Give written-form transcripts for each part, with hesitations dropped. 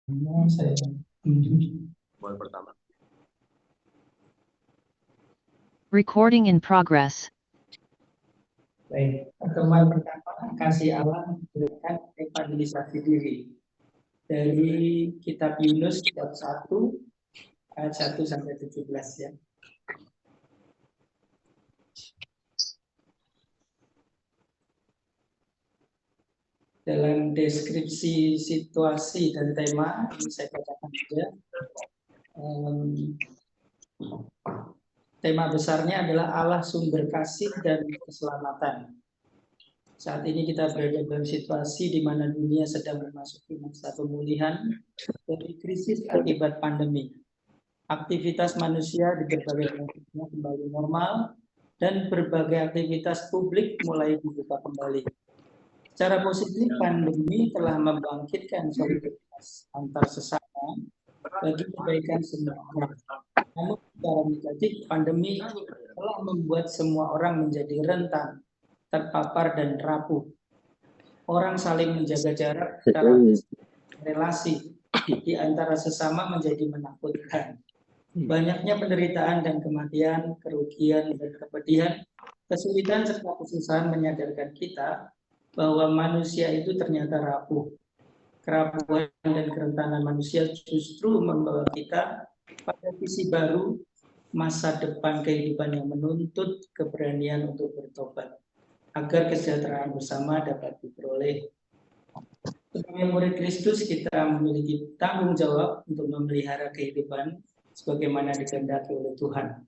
Saya Poin pertama. Recording in progress. baik, pertemuan pertama kasih Allah memberikan evangelisasi diri dari kitab Yunus bab 1 ayat 1 sampai 17 ya. Dalam deskripsi situasi dan tema ini saya bacakan saja. Tema besarnya adalah Allah sumber kasih dan keselamatan. Saat ini kita berada dalam situasi di mana dunia sedang memasuki masa pemulihan dari krisis akibat pandemi. Aktivitas manusia di berbagai negara kembali normal dan berbagai aktivitas publik mulai dibuka kembali. Secara positif, pandemi telah membangkitkan solidaritas antar sesama bagi kebaikan semua orang. Namun secara negatif, pandemi telah membuat semua orang menjadi rentan, terpapar dan rapuh. Orang saling menjaga jarak secara relasi di antara sesama menjadi menakutkan. Banyaknya penderitaan dan kematian, kerugian dan kepedihan, kesulitan serta kesusahan menyadarkan kita bahwa manusia itu ternyata rapuh. Kerapuhan dan kerentanan manusia justru membawa kita pada visi baru masa depan kehidupan yang menuntut keberanian untuk bertobat agar kesejahteraan bersama dapat diperoleh. Sebagai murid Kristus, kita memiliki tanggung jawab untuk memelihara kehidupan sebagaimana dikehendaki oleh Tuhan.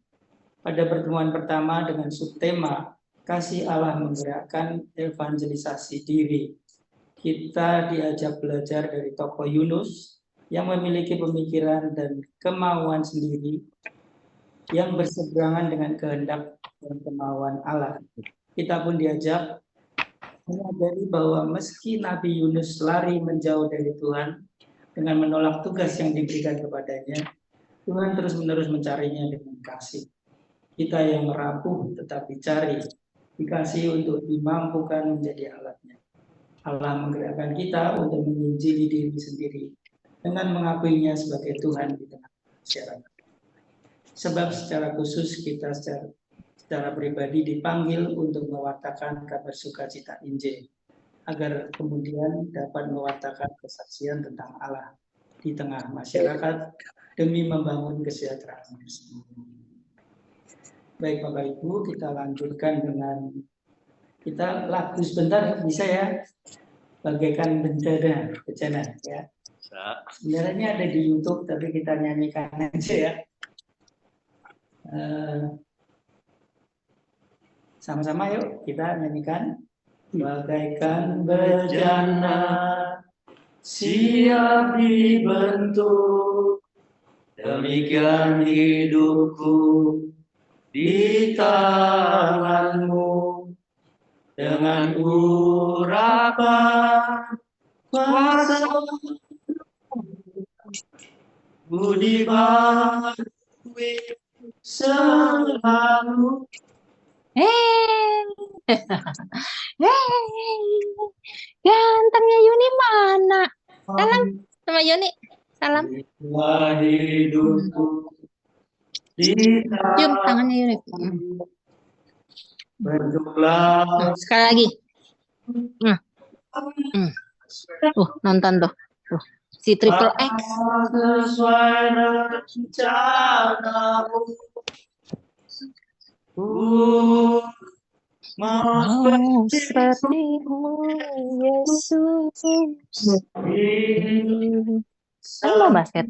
Pada pertemuan pertama dengan subtema kasih Allah menggerakkan evangelisasi diri, kita diajak belajar dari tokoh Yunus yang memiliki pemikiran dan kemauan sendiri yang berseberangan dengan kehendak dan kemauan Allah. Kita pun diajak menyadari bahwa meski Nabi Yunus lari menjauh dari Tuhan dengan menolak tugas yang diberikan kepadanya, Tuhan terus-menerus mencarinya dengan kasih. Kita yang merapuh tetap dicari, dikasih untuk dimampukan menjadi alatnya. Allah menggerakkan kita untuk menginjili diri sendiri dengan mengakuinya sebagai Tuhan di tengah masyarakat. Sebab secara khusus kita secara pribadi dipanggil untuk mewartakan kabar sukacita Injil, agar kemudian dapat mewartakan kesaksian tentang Allah di tengah masyarakat demi membangun kesejahteraan bersama. Baik Bapak Ibu, kita lanjutkan dengan kita lagu sebentar bisa ya, bagaikan bencana ya. Sebenarnya ada di YouTube tapi kita nyanyikan aja ya. Sama-sama yuk kita nyanyikan. Bagaikan bejana siap dibentuk, demikian hidupku di tanganmu, dengan urapan kuasa budi bakti selalu. Gantengnya Yuni mana? Salam sama Yuni. Salam. Hidupku Cium tangannya Yuni. Sekali lagi. Nonton tuh. Si Triple X. Sesuai rencanamu. Mau sepertimu Yesus. Apa basket?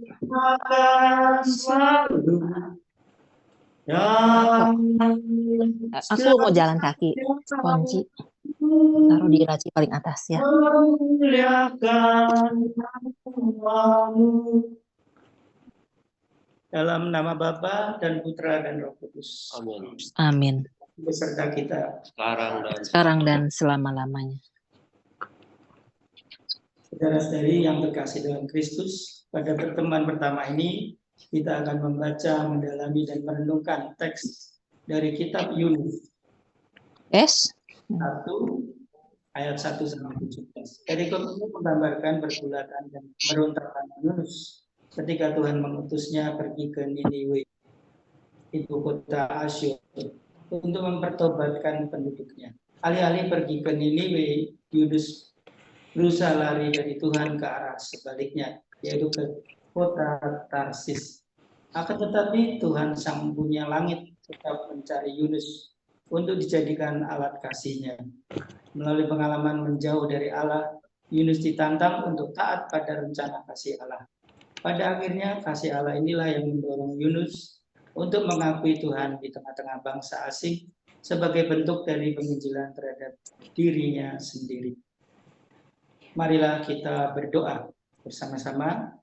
Aku mau jalan kaki. Kunci taruh di laci paling atas ya. Dalam nama Bapa dan Putra dan Roh Kudus. Amin. Amin. Beserta kita sekarang dan selama-lamanya. Saudara-saudari yang terkasih dalam Kristus, pada pertemuan pertama ini kita akan membaca, mendalami dan merenungkan teks dari kitab Yunus. 1, ayat 1-17. Perikop ini menggambarkan pergulatan dan merontakan Yunus ketika Tuhan mengutusnya pergi ke Niniwe, ibu kota Asyur, untuk mempertobatkan penduduknya. Alih-alih pergi ke Niniwe, Yunus berusaha lari dari Tuhan ke arah sebaliknya, yaitu ke kota Tarsis. Akan tetapi Tuhan Sang Punya Langit tetap mencari Yunus untuk dijadikan alat kasih-Nya. Melalui pengalaman menjauh dari Allah, Yunus ditantang untuk taat pada rencana kasih Allah. Pada akhirnya, kasih Allah inilah yang mendorong Yunus untuk mengakui Tuhan di tengah-tengah bangsa asing sebagai bentuk dari penginjilan terhadap dirinya sendiri. Marilah kita berdoa bersama-sama.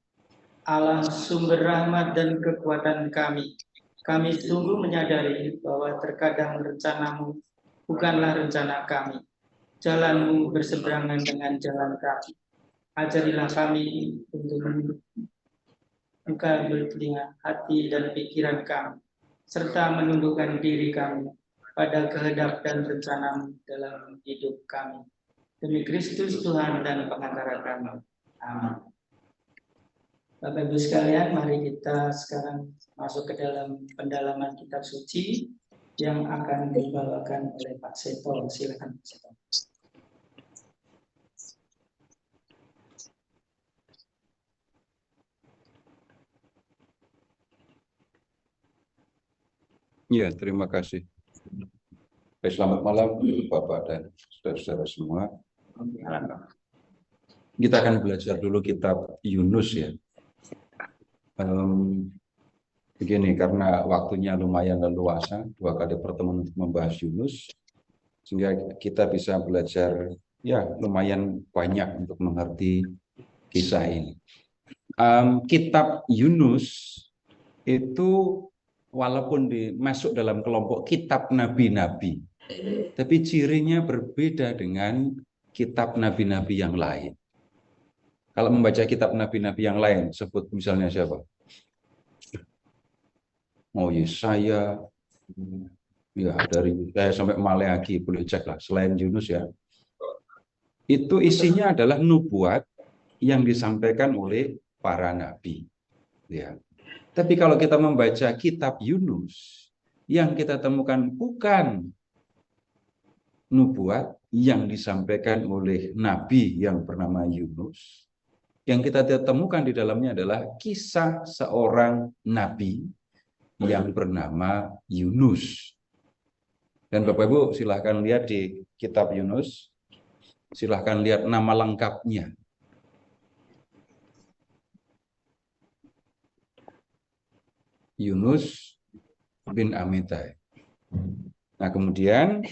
Allah sumber rahmat dan kekuatan kami. Kami sungguh menyadari bahwa terkadang rencanamu bukanlah rencana kami. Jalanmu berseberangan dengan jalan kami. Ajarilah kami untuk membuka telinga hati dan pikiran kami, serta menundukkan diri kami pada kehendak dan rencanamu dalam hidup kami. Demi Kristus Tuhan dan pengantara kami. Amin. Bapak Ibu sekalian, mari kita sekarang masuk ke dalam pendalaman kitab suci yang akan dibawakan oleh Pak Seto. Silakan Pak Seto. Ya, terima kasih. Selamat malam Bapak dan saudara-saudara semua. Kita akan belajar dulu kitab Yunus ya. Begini, karena waktunya lumayan leluasa, 2 kali pertemuan untuk membahas Yunus, sehingga kita bisa belajar ya lumayan banyak untuk mengerti kisah ini. Kitab Yunus itu walaupun masuk dalam kelompok kitab nabi-nabi, tapi cirinya berbeda dengan kitab nabi-nabi yang lain. Kalau membaca kitab nabi-nabi yang lain, sebut misalnya siapa? Yesaya, ya dari Yesaya sampai Maleakhi, boleh cek lah, selain Yunus ya. Itu isinya adalah nubuat yang disampaikan oleh para nabi. Ya. Tapi kalau kita membaca kitab Yunus, yang kita temukan bukan nubuat yang disampaikan oleh nabi yang bernama Yunus. Yang kita temukan di dalamnya adalah kisah seorang nabi yang bernama Yunus. Dan Bapak Ibu silahkan lihat di kitab Yunus, silahkan lihat nama lengkapnya. Yunus bin Amittai. Nah kemudian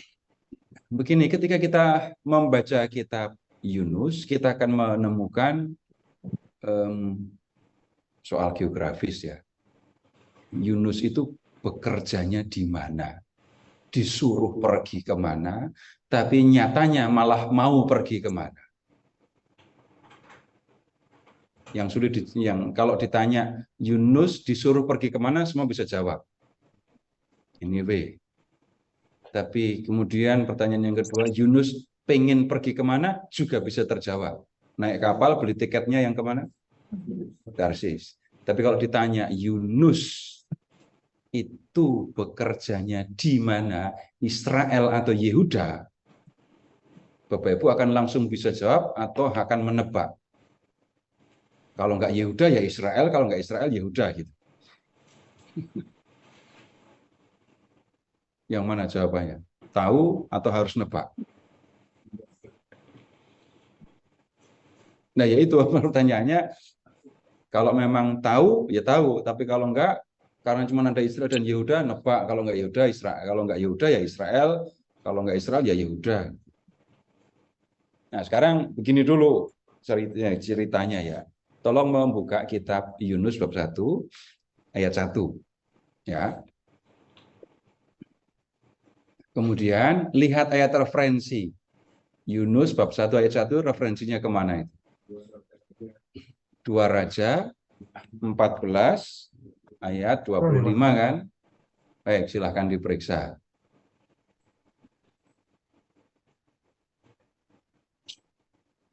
begini, ketika kita membaca kitab Yunus, kita akan menemukan soal geografis ya. Yunus itu bekerjanya di mana, disuruh pergi kemana, tapi nyatanya malah mau pergi kemana. Yang kalau ditanya Yunus disuruh pergi kemana, semua bisa jawab. Anyway. Tapi kemudian pertanyaan yang kedua, Yunus pengen pergi kemana, juga bisa terjawab. Naik kapal, beli tiketnya yang kemana? Tarsis. Tapi kalau ditanya Yunus itu bekerjanya di mana, Israel atau Yehuda, Bapak Ibu akan langsung bisa jawab atau akan menebak. Kalau nggak Yehuda ya Israel, kalau nggak Israel Yehuda gitu. Yang mana jawabannya? Tahu atau harus nebak? Nah, yaitu pertanyaannya. Kalau memang tahu, ya tahu. Tapi kalau enggak, karena cuma ada Israel dan Yehuda, nebak. Kalau enggak Yehuda, Israel. Kalau enggak Yehuda, ya Israel. Kalau enggak Israel, ya Yehuda. Nah, sekarang begini dulu ceritanya ya. Tolong membuka kitab Yunus bab 1, ayat 1. Ya. Kemudian, lihat ayat referensi. Yunus bab 1, ayat 1, referensinya kemana itu? 2 Raja 14 ayat 25 kan? Baik, silahkan diperiksa.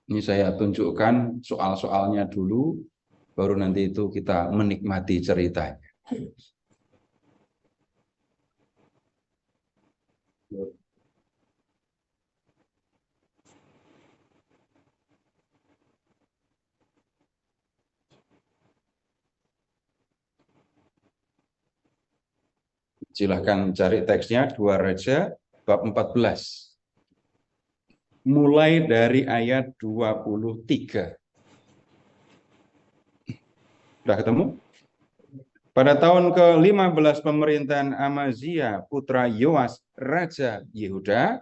Ini saya tunjukkan soal-soalnya dulu, baru nanti itu kita menikmati ceritanya. Silahkan cari teksnya, 2 Raja bab 14. Mulai dari ayat 23. Sudah ketemu? Pada tahun ke-15 pemerintahan Amazia putra Yoas Raja Yehuda,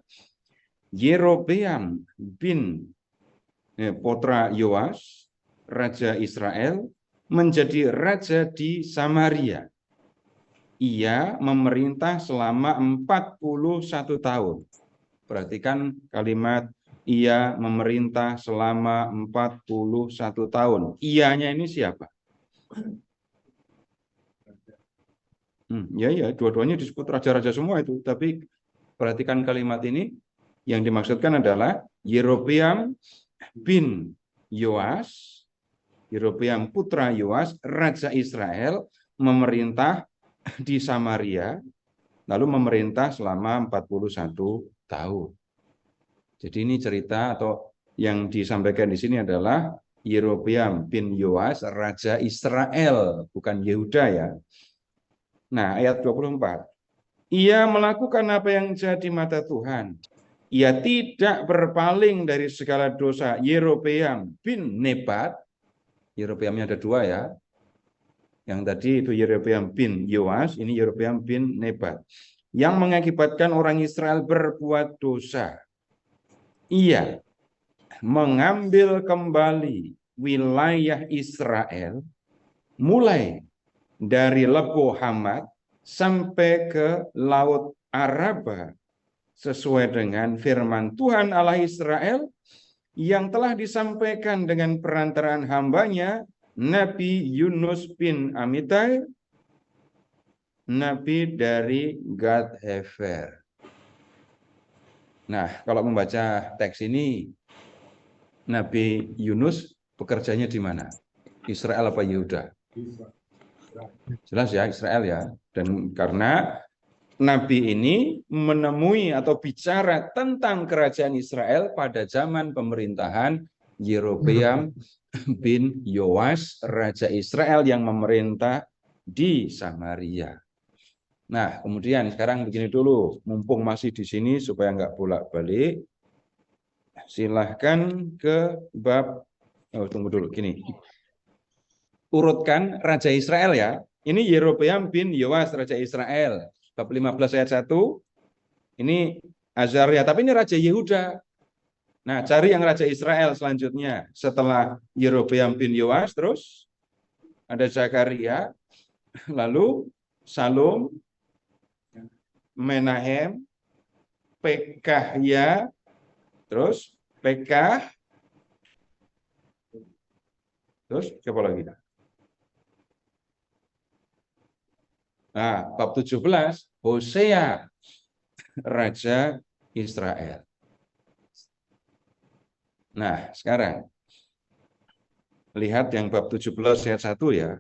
Yerobeam bin putra Yoas Raja Israel menjadi raja di Samaria. Ia memerintah selama 41 tahun. Perhatikan kalimat ia memerintah selama 41 tahun. Ianya ini siapa? Ya, dua-duanya disebut raja-raja semua itu. Tapi perhatikan kalimat ini, yang dimaksudkan adalah Yerobeam bin Yoas, Yerobeam putra Yoas, raja Israel, memerintah di Samaria, lalu memerintah selama 41 tahun. Jadi ini cerita atau yang disampaikan di sini adalah Yerobeam bin Yoas, raja Israel, bukan Yehuda ya. Nah, ayat 24. Ia melakukan apa yang jadi mata Tuhan. Ia tidak berpaling dari segala dosa Yerobeam bin Nebat. Yerobeamnya ada 2 ya. Yang tadi itu Yerobeam bin Yoas, ini Yerobeam bin Nebat. Yang mengakibatkan orang Israel berbuat dosa. Ia mengambil kembali wilayah Israel mulai dari Lebo Hamat sampai ke Laut Araba sesuai dengan firman Tuhan Allah Israel yang telah disampaikan dengan perantaraan hambanya Nabi Yunus bin Amitai, Nabi dari Gad Hefer. Nah, kalau membaca teks ini, Nabi Yunus bekerjanya di mana? Israel apa Yehuda? Jelas ya, Israel ya. Dan karena Nabi ini menemui atau bicara tentang kerajaan Israel pada zaman pemerintahan Yerobeam bin Yoas, raja Israel yang memerintah di Samaria. Nah, kemudian sekarang begini dulu, mumpung masih di sini supaya nggak bolak-balik, silahkan ke bab, tunggu dulu, gini. Urutkan raja Israel ya. Ini Yerobeam bin Yoas, raja Israel. Bab 15 ayat 1, ini Azaria, tapi ini raja Yehuda. Nah, cari yang raja Israel selanjutnya. Setelah Yerobeam bin Yoas, terus ada Zakaria, lalu Salum, Menahem, Pekahya, terus Pekah, terus siapa lagi? Nah, bab 17, Hosea, raja Israel. Nah, sekarang lihat yang bab 17 ayat 1 ya.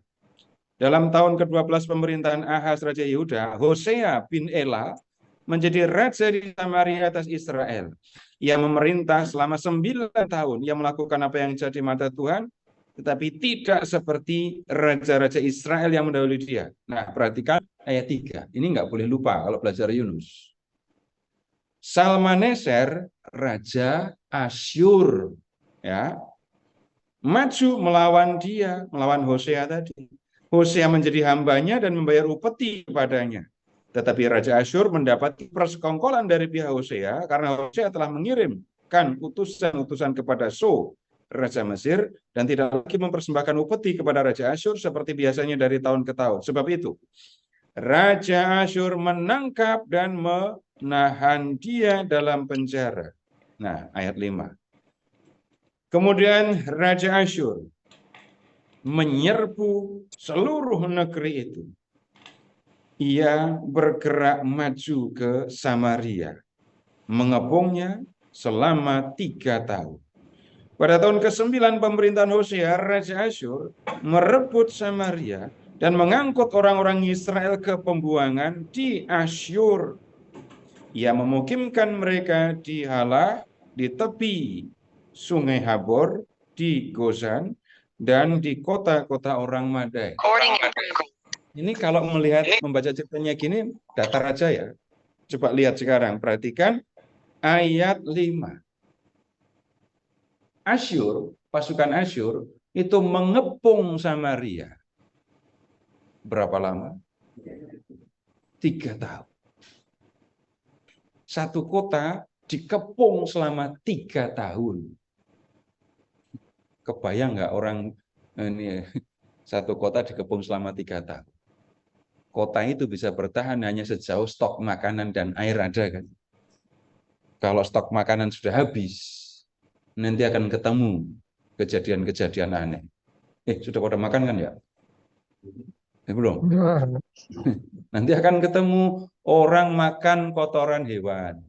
Dalam tahun ke-12 pemerintahan Ahaz raja Yehuda, Hosea bin Ela menjadi raja di Samaria atas Israel. Ia memerintah selama 9 tahun. Ia melakukan apa yang jadi mata Tuhan, tetapi tidak seperti raja-raja Israel yang mendahului dia. Nah, perhatikan ayat 3. Ini nggak boleh lupa kalau belajar Yunus. Salmaneser, raja Asyur, ya, maju melawan dia, melawan Hosea tadi. Hosea menjadi hambanya dan membayar upeti kepadanya. Tetapi Raja Asyur mendapat persekongkolan dari pihak Hosea karena Hosea telah mengirimkan utusan-utusan kepada So, Raja Mesir, dan tidak lagi mempersembahkan upeti kepada Raja Asyur seperti biasanya dari tahun ke tahun. Sebab itu, Raja Asyur menangkap dan menahan dia dalam penjara. Nah, ayat 5. Kemudian Raja Asyur menyerbu seluruh negeri itu. Ia bergerak maju ke Samaria, mengepungnya selama 3 tahun. Pada tahun ke-9 pemerintahan Hosea, Raja Asyur merebut Samaria dan mengangkut orang-orang Israel ke pembuangan di Asyur. Ia memukimkan mereka di Halah, di tepi Sungai Habor, di Gozan, dan di kota-kota orang Madai. Ini kalau membaca ceritanya gini, datar aja ya. Coba lihat sekarang, perhatikan ayat 5. Asyur, pasukan Asyur, itu mengepung Samaria. Berapa lama? 3 tahun. Satu kota dikepung selama 3 tahun. Kebayang nggak orang ini satu kota dikepung selama 3 tahun? Kota itu bisa bertahan hanya sejauh stok makanan dan air ada kan. Kalau stok makanan sudah habis, nanti akan ketemu kejadian-kejadian aneh. Sudah pada makan kan ya? Belum? Nanti akan ketemu orang makan kotoran hewan.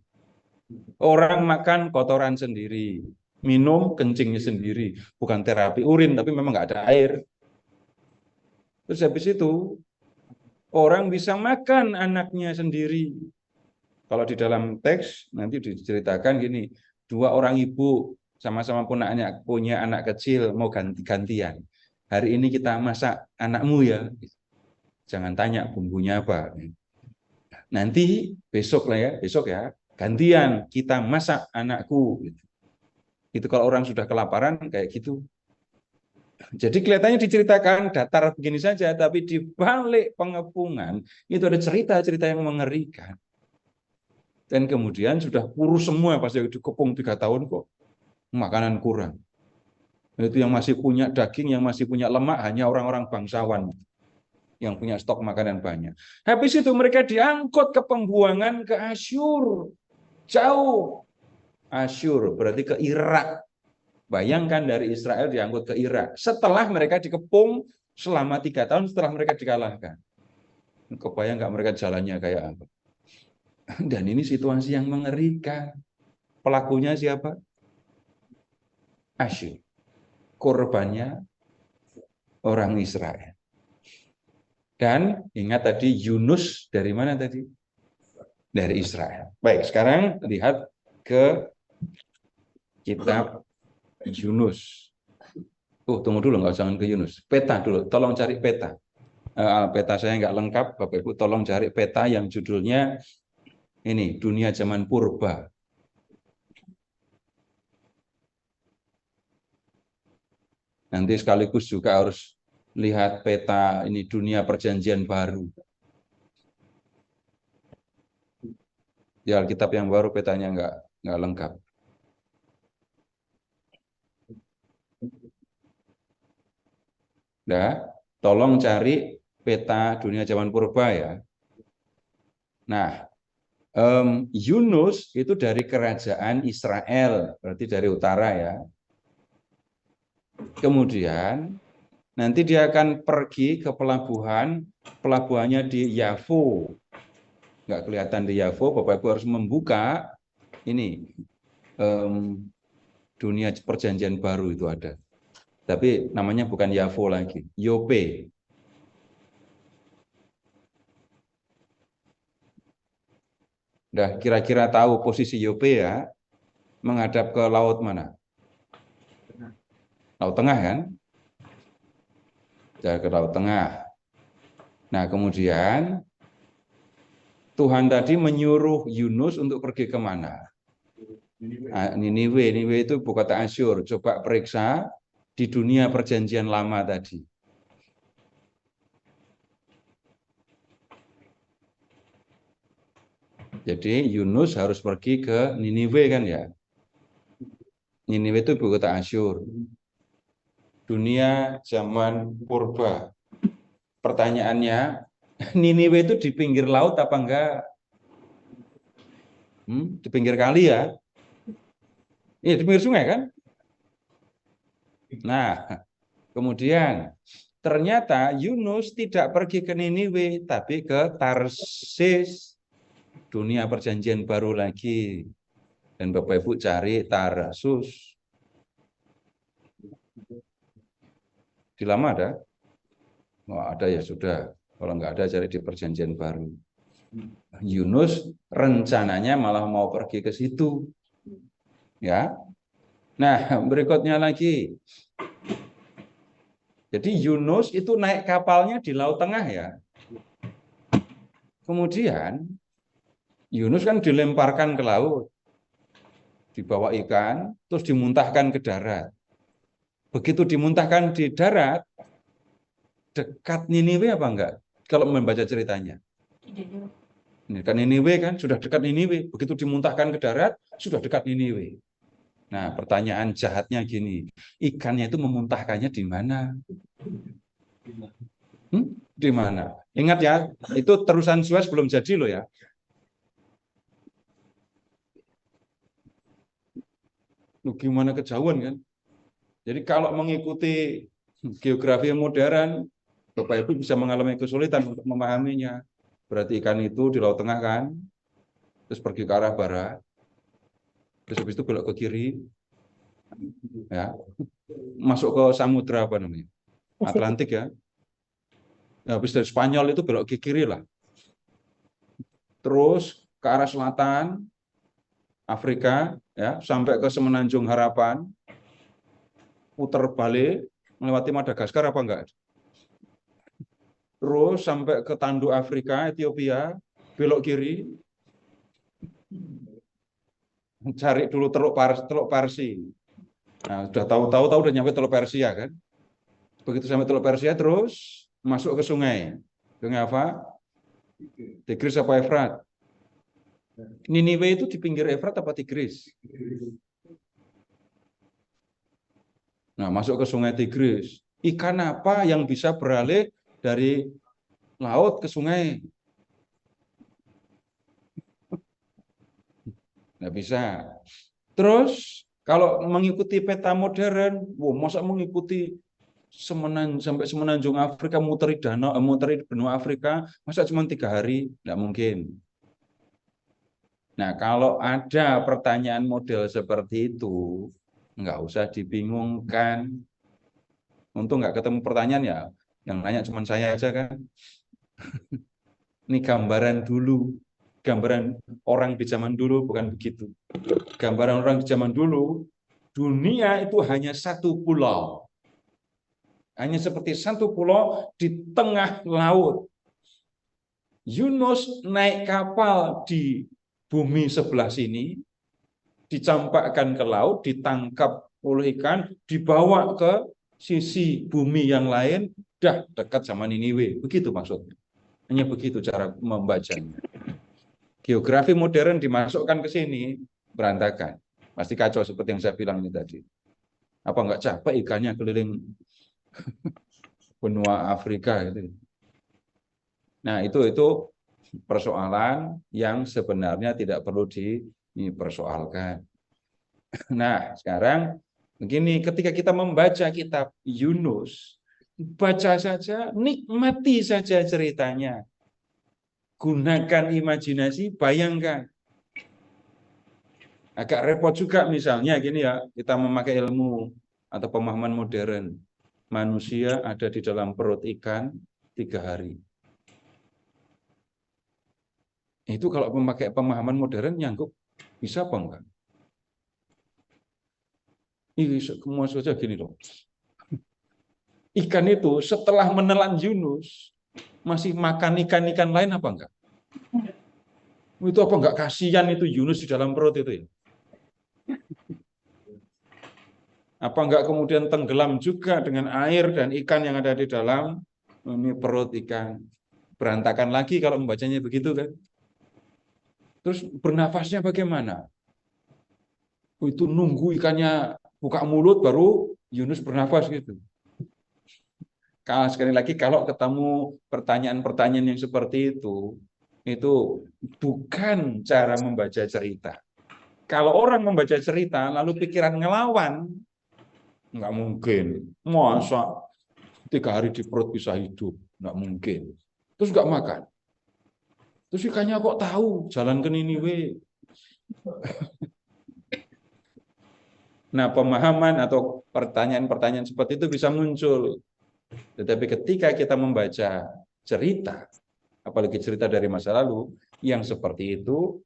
Orang makan kotoran sendiri. Minum kencingnya sendiri. Bukan terapi urin, tapi memang nggak ada air. Terus habis itu, orang bisa makan anaknya sendiri. Kalau di dalam teks, nanti diceritakan gini. 2 orang ibu sama-sama punya anak kecil, mau ganti-gantian. Hari ini kita masak anakmu ya. Jangan tanya bumbunya apa. Nanti besok ya, gantian kita masak anakku. Itu kalau orang sudah kelaparan kayak gitu. Jadi kelihatannya diceritakan datar begini saja, tapi di balik pengepungan itu ada cerita-cerita yang mengerikan. Dan kemudian sudah kurus semua pas dikepung 3 tahun kok. Makanan kurang. Itu yang masih punya daging, yang masih punya lemak hanya orang-orang bangsawan yang punya stok makanan banyak. Habis itu mereka diangkut ke pembuangan ke Asyur. Jauh. Asyur berarti ke Irak. Bayangkan dari Israel diangkut ke Irak. Setelah mereka dikepung selama 3 tahun setelah mereka dikalahkan. Kebayang nggak mereka jalannya kayak apa? Dan ini situasi yang mengerikan. Pelakunya siapa? Asyur. Korbannya orang Israel. Dan ingat tadi Yunus dari mana tadi? Dari Israel. Baik, sekarang lihat ke kitab Yunus. Tunggu dulu, jangan ke Yunus. Peta dulu, tolong cari peta. Peta saya nggak lengkap, Bapak Ibu tolong cari peta yang judulnya ini, Dunia Zaman Purba. Nanti sekaligus juga harus lihat peta ini dunia perjanjian baru. Di Alkitab yang baru petanya nggak lengkap. Nah, tolong cari peta dunia zaman purba ya. Nah, Yunus itu dari kerajaan Israel, berarti dari utara ya. Kemudian nanti dia akan pergi ke pelabuhannya di Yafo. Nggak kelihatan di Yafo, Bapak Ibu harus membuka ini dunia perjanjian baru itu ada. Tapi namanya bukan Yafo lagi, Yope. Nah, kira-kira tahu posisi Yope ya? Menghadap ke laut mana? Laut Tengah kan? Ke Laut Tengah. Nah, kemudian Tuhan tadi menyuruh Yunus untuk pergi kemana? Niniwe itu ibu kota Asyur. Coba periksa di dunia perjanjian lama tadi. Jadi Yunus harus pergi ke Niniwe kan ya? Niniwe itu ibu kota Asyur. Dunia zaman purba. Pertanyaannya, Niniwe itu di pinggir laut apa enggak? Di pinggir kali ya? Iya, di pinggir sungai kan? Nah, kemudian ternyata Yunus tidak pergi ke Niniwe, tapi ke Tarsis, dunia perjanjian baru lagi. Dan Bapak Ibu cari Tarsus. Di lama ada? Oh, ada ya sudah. Kalau nggak ada cari di perjanjian baru. Yunus rencananya malah mau pergi ke situ. Ya. Nah, berikutnya lagi. Jadi Yunus itu naik kapalnya di Laut Tengah ya. Kemudian Yunus kan dilemparkan ke laut, dibawa ikan, terus dimuntahkan ke darat. Begitu dimuntahkan di darat, dekat Niniwe apa enggak? Kalau membaca ceritanya. Ini kan Niniwe kan, sudah dekat Niniwe. Begitu dimuntahkan ke darat, sudah dekat Niniwe. Nah, pertanyaan jahatnya gini, ikannya itu memuntahkannya di mana? Di mana? Ingat ya, itu terusan Suez belum jadi loh ya. Gimana kejauhan kan? Jadi kalau mengikuti geografi modern, Bapak Ibu bisa mengalami kesulitan untuk memahaminya. Berarti ikan itu di Laut Tengah kan, terus pergi ke arah barat, terus habis itu belok ke kiri, ya, masuk ke samudra apa namanya, Atlantik ya. Nah, habis dari Spanyol itu belok ke kiri lah, terus ke arah selatan, Afrika, ya, sampai ke Semenanjung Harapan, putar balik, melewati Madagaskar apa enggak? Terus sampai ke tanduk Afrika, Ethiopia, belok kiri, cari dulu Teluk Parsi. Nah, sudah tahu udah nyampe Teluk Persia kan? Begitu sampai Teluk Persia terus masuk ke sungai. Sungai apa? Tigris apa Efrat? Niniwe itu di pinggir Efrat apa Tigris? Nah, masuk ke sungai Tigris. Ikan apa yang bisa beralih dari laut ke sungai? Nggak bisa. Terus kalau mengikuti peta modern, masa mengikuti sampai semenanjung Afrika, muteri danau, muteri benua Afrika, masa cuma 3 hari? Nggak mungkin. Nah, kalau ada pertanyaan model seperti itu, nggak usah dibingungkan. Untung nggak ketemu pertanyaan ya, yang nanya cuma saya aja kan. Ini gambaran dulu, gambaran orang di zaman dulu bukan begitu. Gambaran orang di zaman dulu, dunia itu hanya satu pulau. Hanya seperti satu pulau di tengah laut. Yunus naik kapal di bumi sebelah sini, dicampakkan ke laut, ditangkap oleh ikan, dibawa ke sisi bumi yang lain, dah dekat sama Niniwe. Begitu maksudnya. Hanya begitu cara membacanya. Geografi modern dimasukkan ke sini, berantakan. Pasti kacau seperti yang saya bilang ini tadi. Apa nggak capek ikannya keliling benua Afrika gitu. Nah, itu persoalan yang sebenarnya tidak perlu dipersoalkan. Nah, sekarang begini, ketika kita membaca kitab Yunus, baca saja, nikmati saja ceritanya. Gunakan imajinasi, bayangkan. Agak repot juga misalnya gini ya, kita memakai ilmu atau pemahaman modern. Manusia ada di dalam perut ikan 3 hari. Itu kalau memakai pemahaman modern nyanggup bisa apa enggak? Semua saja gini loh. Ikan itu setelah menelan Yunus masih makan ikan-ikan lain apa enggak? Itu apa enggak kasihan itu Yunus di dalam perut itu ya? Apa enggak kemudian tenggelam juga dengan air dan ikan yang ada di dalam ini perut ikan? Berantakan lagi kalau membacanya begitu kan? Terus bernafasnya bagaimana? Itu nunggu ikannya buka mulut baru Yunus bernafas gitu. Sekali lagi kalau ketemu pertanyaan-pertanyaan yang seperti itu bukan cara membaca cerita. Kalau orang membaca cerita lalu pikiran ngelawan, nggak mungkin. Masa 3 hari di perut bisa hidup? Nggak mungkin. Terus nggak makan. Terus ikannya kok tahu jalan ke Niniwe? Nah, pemahaman atau pertanyaan-pertanyaan seperti itu bisa muncul. Tetapi ketika kita membaca cerita, apalagi cerita dari masa lalu, yang seperti itu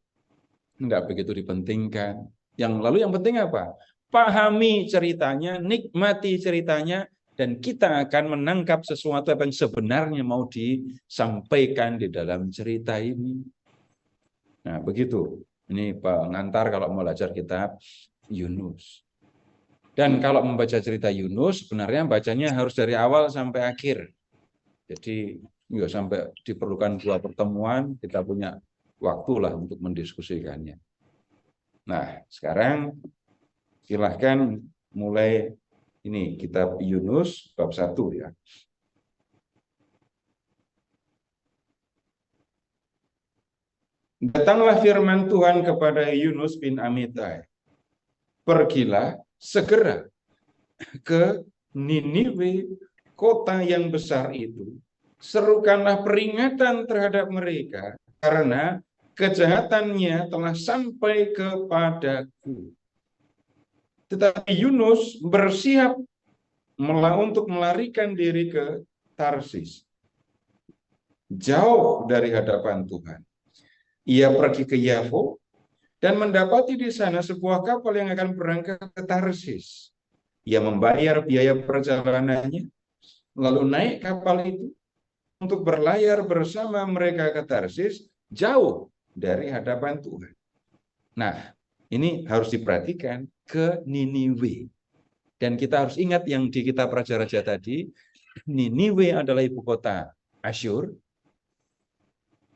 nggak begitu dipentingkan. Yang penting apa? Pahami ceritanya, nikmati ceritanya, dan kita akan menangkap sesuatu yang sebenarnya mau disampaikan di dalam cerita ini. Nah, begitu. Ini pengantar kalau mau belajar kitab Yunus. Dan kalau membaca cerita Yunus, sebenarnya bacanya harus dari awal sampai akhir. Jadi, nggak sampai diperlukan 2 pertemuan, kita punya waktu lah untuk mendiskusikannya. Nah, sekarang silahkan mulai ini kitab Yunus bab 1 ya. Datanglah firman Tuhan kepada Yunus bin Amittai. Pergilah segera ke Niniwe, kota yang besar itu. Serukanlah peringatan terhadap mereka karena kejahatannya telah sampai kepadaku. Tetapi Yunus bersiap untuk melarikan diri ke Tarsis, jauh dari hadapan Tuhan. Ia pergi ke Yafo dan mendapati di sana sebuah kapal yang akan berangkat ke Tarsis. Ia membayar biaya perjalanannya, lalu naik kapal itu untuk berlayar bersama mereka ke Tarsis, jauh dari hadapan Tuhan. Nah, ini harus diperhatikan, ke Niniwe. Dan kita harus ingat yang di kitab Raja-Raja tadi, Niniwe adalah ibu kota Asyur.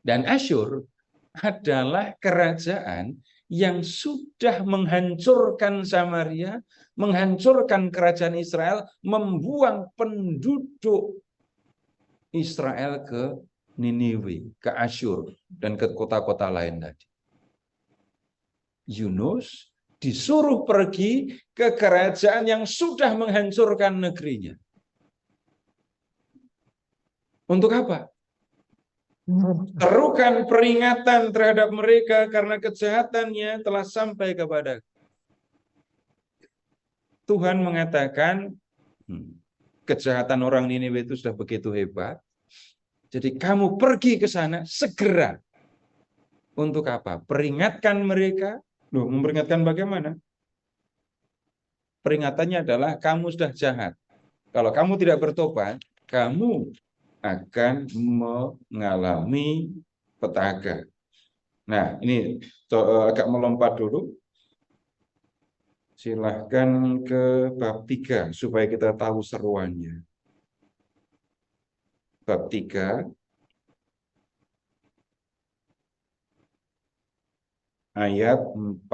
Dan Asyur adalah kerajaan yang sudah menghancurkan Samaria, menghancurkan kerajaan Israel, membuang penduduk Israel ke Niniwe, ke Asyur, dan ke kota-kota lain tadi. Yunus disuruh pergi ke kerajaan yang sudah menghancurkan negerinya. Untuk apa? Serukan peringatan terhadap mereka karena kejahatannya telah sampai kepada Tuhan mengatakan kejahatan orang Niniwe itu sudah begitu hebat. Jadi kamu pergi ke sana segera. Untuk apa? Peringatkan mereka. Loh, memperingatkan bagaimana? Peringatannya adalah kamu sudah jahat. Kalau kamu tidak bertobat, kamu akan mengalami petaka. Nah, ini agak melompat dulu. Silahkan ke bab 3 supaya kita tahu seruannya. Bab 3 ayat 4.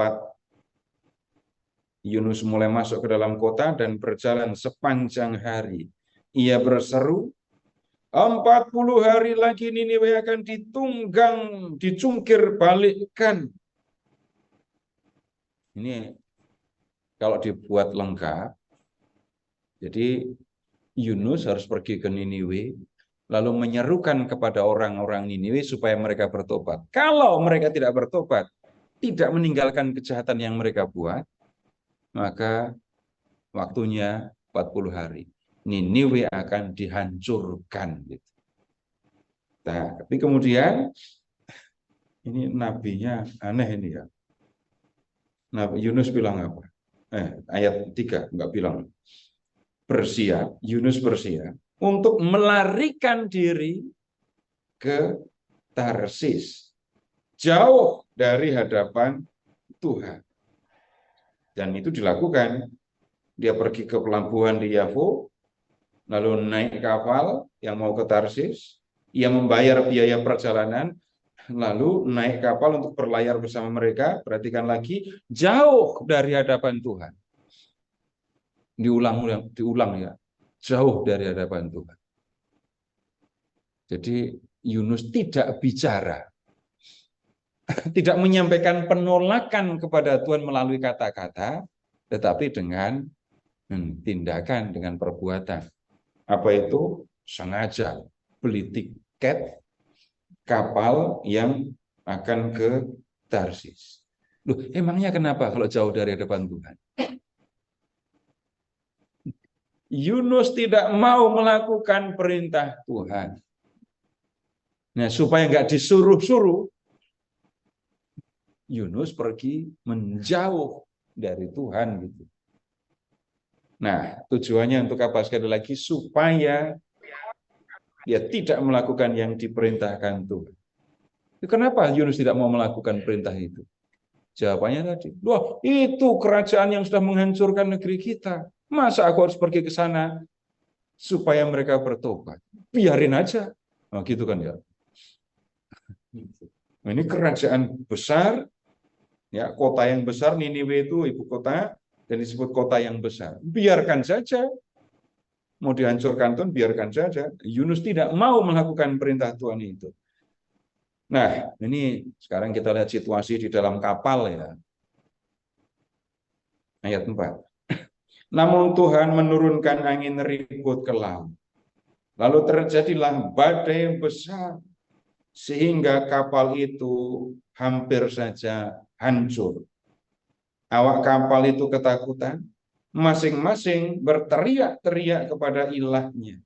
Yunus mulai masuk ke dalam kota dan berjalan sepanjang hari. Ia berseru, 40 hari lagi Niniwe akan dicungkir balikkan. Ini kalau dibuat lengkap, jadi Yunus harus pergi ke Niniwe, lalu menyerukan kepada orang-orang Niniwe supaya mereka bertobat. Kalau mereka tidak bertobat, tidak meninggalkan kejahatan yang mereka buat, maka waktunya 40 hari. Niniwe akan dihancurkan. Nah, tapi kemudian ini nabinya aneh ini ya. Nabi Yunus bilang apa? Ayat 3 enggak bilang. Bersiap, Yunus bersiap untuk melarikan diri ke Tarsis, jauh dari hadapan Tuhan. Dan itu dilakukan. Dia pergi ke pelabuhan di Yafo, lalu naik kapal yang mau ke Tarsis. Ia membayar biaya perjalanan, lalu naik kapal untuk berlayar bersama mereka. Perhatikan lagi, jauh dari hadapan Tuhan. Diulang ya, jauh dari hadapan Tuhan. Jadi Yunus tidak bicara, tidak menyampaikan penolakan kepada Tuhan melalui kata-kata, tetapi dengan tindakan, dengan perbuatan. Apa itu? Sengaja beli tiket kapal yang akan ke Tarsis. Loh, emangnya kenapa kalau jauh dari hadapan Tuhan? Yunus tidak mau melakukan perintah Tuhan. Nah, supaya nggak disuruh-suruh, Yunus pergi menjauh dari Tuhan gitu. Nah, tujuannya untuk apa? Sekali lagi, supaya dia tidak melakukan yang diperintahkan Tuhan. Kenapa Yunus tidak mau melakukan perintah itu? Jawabannya tadi, wah, itu kerajaan yang sudah menghancurkan negeri kita. Masa aku harus pergi ke sana supaya mereka bertobat? Biarin aja. Nah, gitu kan ya. Nah, ini kerajaan besar, ya, kota yang besar, Niniwe itu ibu kota, dan disebut kota yang besar. Biarkan saja. Mau dihancurkan Tuhan, biarkan saja. Yunus tidak mau melakukan perintah Tuhan itu. Nah, ini sekarang kita lihat situasi di dalam kapal ya. Ayat 4. Namun Tuhan menurunkan angin ribut ke laut. Lalu terjadilah badai besar sehingga kapal itu hampir saja hancur. Awak kapal itu ketakutan, masing-masing berteriak-teriak kepada ilahnya.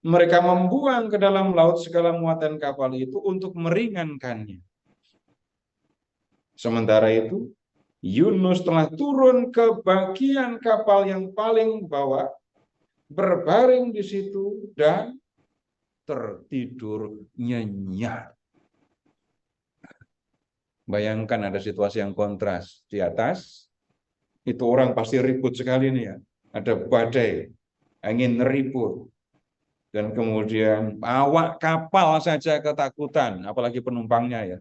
Mereka membuang ke dalam laut segala muatan kapal itu untuk meringankannya. Sementara itu, Yunus telah turun ke bagian kapal yang paling bawah, berbaring di situ dan tertidur nyenyak. Bayangkan ada situasi yang kontras. Di atas, itu orang pasti ribut sekali nih ya. Ada badai, angin ribut. Dan kemudian awak kapal saja ketakutan, apalagi penumpangnya ya.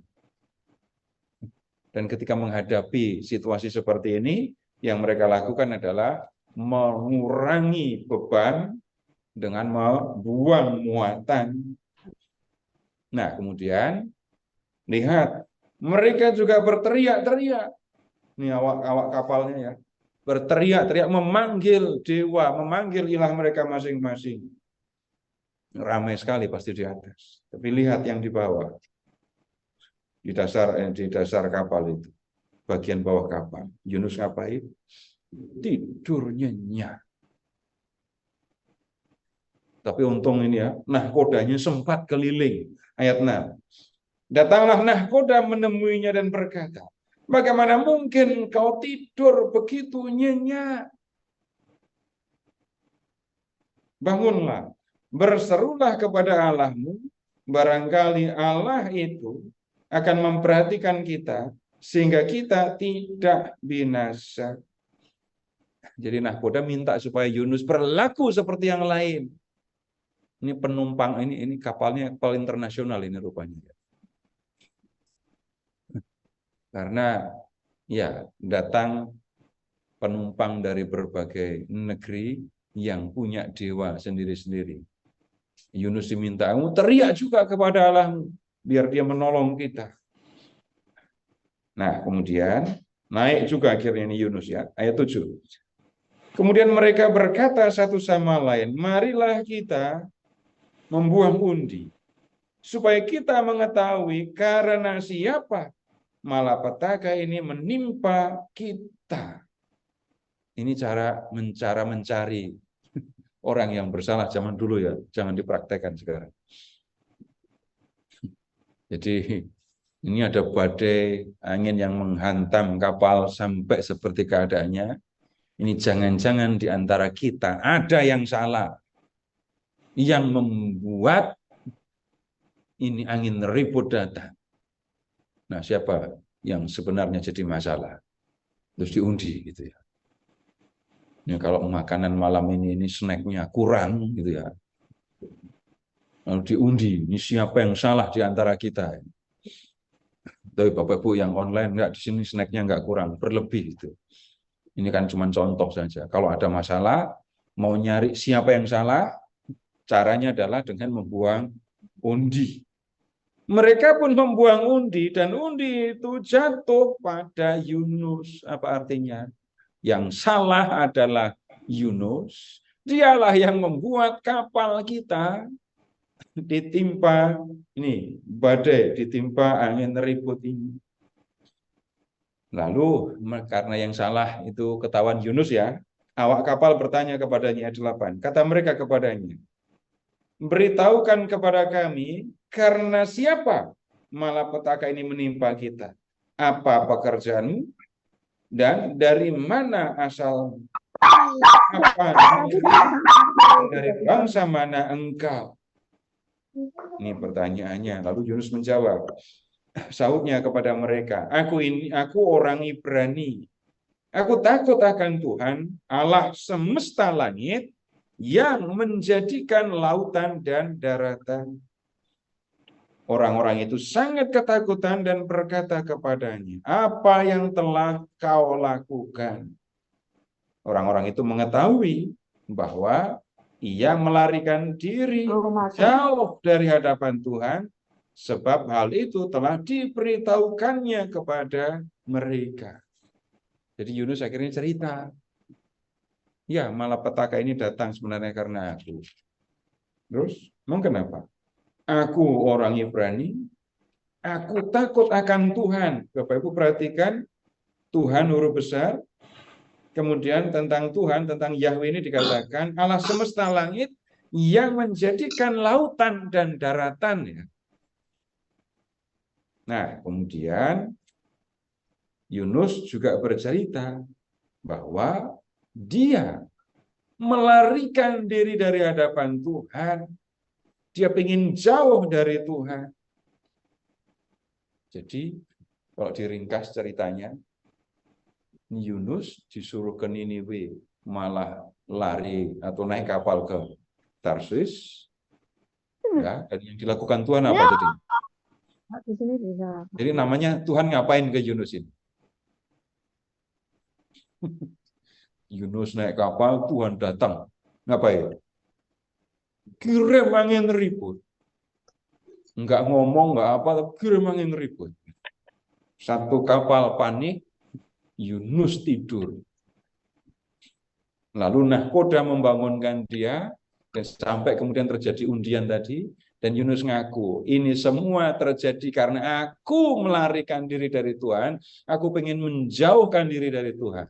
Dan ketika menghadapi situasi seperti ini, yang mereka lakukan adalah mengurangi beban dengan membuang muatan. Nah, kemudian lihat, mereka juga berteriak-teriak. Ini awak kapalnya ya. Berteriak-teriak memanggil dewa, memanggil ilah mereka masing-masing. Ramai sekali pasti di atas. Tapi lihat yang di bawah. Di dasar kapal itu. Bagian bawah kapal. Yunus ngapain? Tidur nyenyak. Tapi untung ini ya, nahkodanya sempat keliling. Ayat 6. Datanglah nahkoda menemuinya dan berkata, bagaimana mungkin kau tidur begitu nyenyak? Bangunlah, berserulah kepada Allahmu, barangkali Allah itu akan memperhatikan kita, sehingga kita tidak binasa. Jadi nahkoda minta supaya Yunus berlaku seperti yang lain. Ini penumpang, ini kapalnya kapal internasional ini rupanya. Karena ya datang penumpang dari berbagai negeri yang punya dewa sendiri-sendiri. Yunus diminta, kamu teriak juga kepada Allahmu, biar dia menolong kita. Nah, kemudian naik juga akhirnya ini Yunus ya, ayat 7. Kemudian mereka berkata satu sama lain, marilah kita membuang undi, supaya kita mengetahui karena siapa malapetaka ini menimpa kita. Ini cara mencari orang yang bersalah zaman dulu ya, jangan dipraktekkan sekarang. Jadi ini ada badai, angin yang menghantam kapal sampai seperti keadaannya. Ini jangan-jangan di antara kita ada yang salah, yang membuat ini angin ribut datang. Nah, siapa yang sebenarnya jadi masalah? Terus diundi gitu ya. Ya, kalau makanan malam ini snacknya kurang gitu ya. Lalu diundi, ini siapa yang salah di antara kita? Tapi Bapak Ibu yang online enggak, di sini snacknya enggak kurang, berlebih itu. Ini kan cuma contoh saja. Kalau ada masalah, mau nyari siapa yang salah, caranya adalah dengan membuang undi. Mereka pun membuang undi, dan undi itu jatuh pada Yunus. Apa artinya? Yang salah adalah Yunus. Dialah yang membuat kapal kita ditimpa ini badai, ditimpa angin ribut ini. Lalu karena yang salah itu ketahuan Yunus ya, Awak kapal bertanya kepadanya, ayat 8. Kata mereka kepadanya, beritahukan kepada kami, karena siapa malapetaka ini menimpa kita? Apa pekerjaanmu? Dan dari mana asal apa dari bangsa mana engkau? Ini pertanyaannya. Lalu Yunus menjawab. Sahutnya kepada mereka, aku orang Ibrani. Aku takut akan Tuhan, Allah semesta langit, yang menjadikan lautan dan daratan. Orang-orang itu sangat ketakutan dan berkata kepadanya, apa yang telah kau lakukan? Orang-orang itu mengetahui bahwa ia melarikan diri jauh dari hadapan Tuhan, sebab hal itu telah diberitahukannya kepada mereka. Jadi Yunus akhirnya cerita, ya malapetaka ini datang sebenarnya karena aku. Terus, mau kenapa? Aku orang Ibrani, aku takut akan Tuhan. Bapak Ibu perhatikan, Tuhan huruf besar, kemudian tentang Tuhan, tentang Yahweh ini dikatakan, Allah semesta langit yang menjadikan lautan dan daratan. Ya. Nah, kemudian Yunus juga bercerita bahwa dia melarikan diri dari hadapan Tuhan. Dia ingin jauh dari Tuhan. Jadi, kalau diringkas ceritanya, Yunus disuruh ke Niniwe, malah lari atau naik kapal ke Tarsis. Ya, dan yang dilakukan Tuhan apa jadi? Jadi namanya Tuhan ngapain ke Yunus ini? Yunus naik kapal, Tuhan datang. Ngapain? Kirim angin ribut. Enggak ngomong, enggak apa, tapi kirim angin ribut. Satu kapal panik, Yunus tidur. Lalu nahkoda membangunkan dia, dan sampai kemudian terjadi undian tadi, dan Yunus ngaku, ini semua terjadi karena aku melarikan diri dari Tuhan, aku ingin menjauhkan diri dari Tuhan.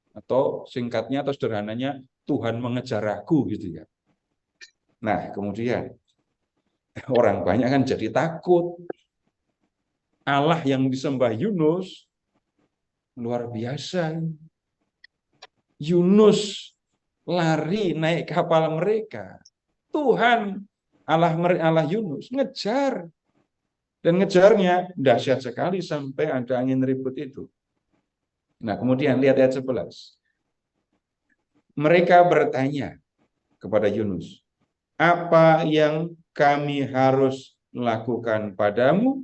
Atau singkatnya atau sederhananya, Tuhan mengejar aku gitu ya. Nah, kemudian orang banyak kan jadi takut. Allah yang disembah Yunus luar biasa. Yunus lari naik kapal mereka. Tuhan Allah Yunus ngejar. Dan ngejarnya dahsyat sekali sampai ada angin ribut itu. Nah, kemudian lihat ayat 11. Mereka bertanya kepada Yunus, apa yang kami harus lakukan padamu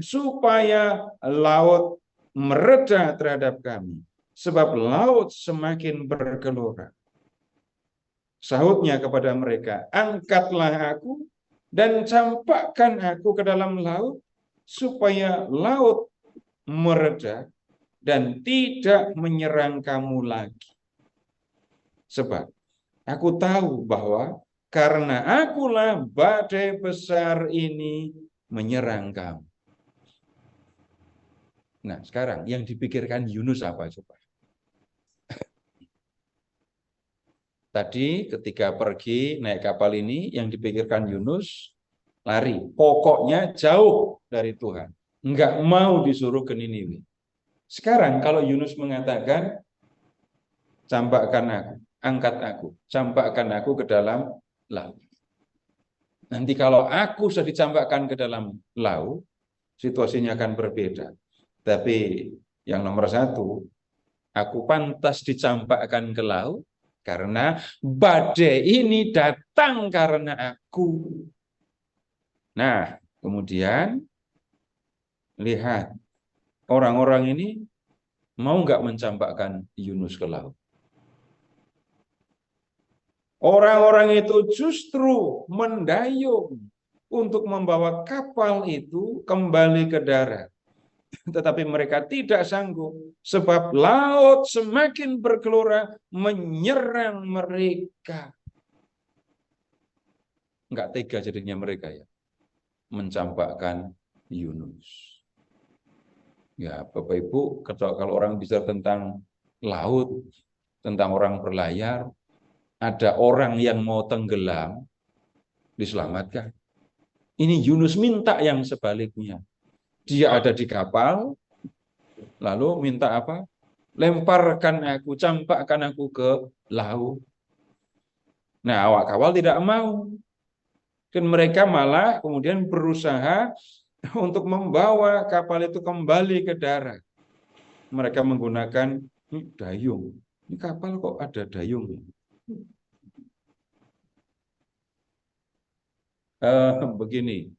supaya laut mereda terhadap kami? Sebab laut semakin bergelora. Sahutnya kepada mereka, angkatlah aku dan campakkan aku ke dalam laut, supaya laut mereda dan tidak menyerang kamu lagi. Sebab aku tahu bahwa karena akulah badai besar ini menyerang kamu. Nah, sekarang yang dipikirkan Yunus apa coba? Tadi ketika pergi naik kapal ini, yang dipikirkan Yunus lari. Pokoknya jauh dari Tuhan. Enggak mau disuruh ke Niniwe. Sekarang kalau Yunus mengatakan, campakkan aku, angkat aku, campakkan aku ke dalam laut. Nanti kalau aku sudah dicampakkan ke dalam laut, situasinya akan berbeda. Tapi yang nomor satu, aku pantas dicampakkan ke laut, karena badai ini datang karena aku. Nah, kemudian lihat, orang-orang ini mau nggak mencampakkan Yunus ke laut? Orang-orang itu justru mendayung untuk membawa kapal itu kembali ke darat. Tetapi mereka tidak sanggup, sebab laut semakin bergelora menyerang mereka. Enggak tega jadinya mereka ya, mencampakkan Yunus. Ya, Bapak Ibu, kalau orang bicara tentang laut, tentang orang berlayar, ada orang yang mau tenggelam, diselamatkan. Ini Yunus minta yang sebaliknya. Dia ada di kapal, lalu minta apa? Lemparkan aku, campakkan aku ke laut. Nah, awak kapal tidak mau. Dan mereka malah kemudian berusaha untuk membawa kapal itu kembali ke darat. Mereka menggunakan dayung. Ini kapal kok ada dayung? Begini,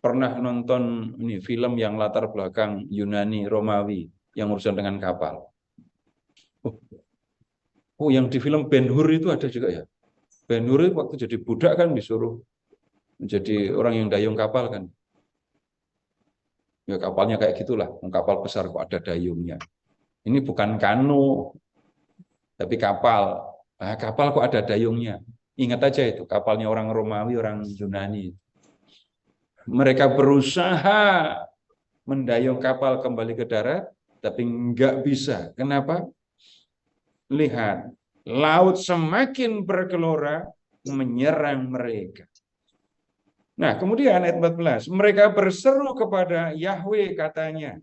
pernah nonton ini film yang latar belakang Yunani Romawi yang urusan dengan kapal? Oh, yang di film Ben-Hur itu ada juga ya? Ben-Hur waktu jadi budak kan disuruh menjadi orang yang dayung kapal kan? Ya kapalnya kayak gitulah, kapal besar kok ada dayungnya. Ini bukan kano, tapi kapal. Nah, kapal kok ada dayungnya. Ingat aja itu, kapalnya orang Romawi, orang Yunani. Mereka berusaha mendayung kapal kembali ke darat, tapi nggak bisa. Kenapa? Lihat, laut semakin bergelora menyerang mereka. Nah, kemudian ayat 14, mereka berseru kepada Yahweh katanya,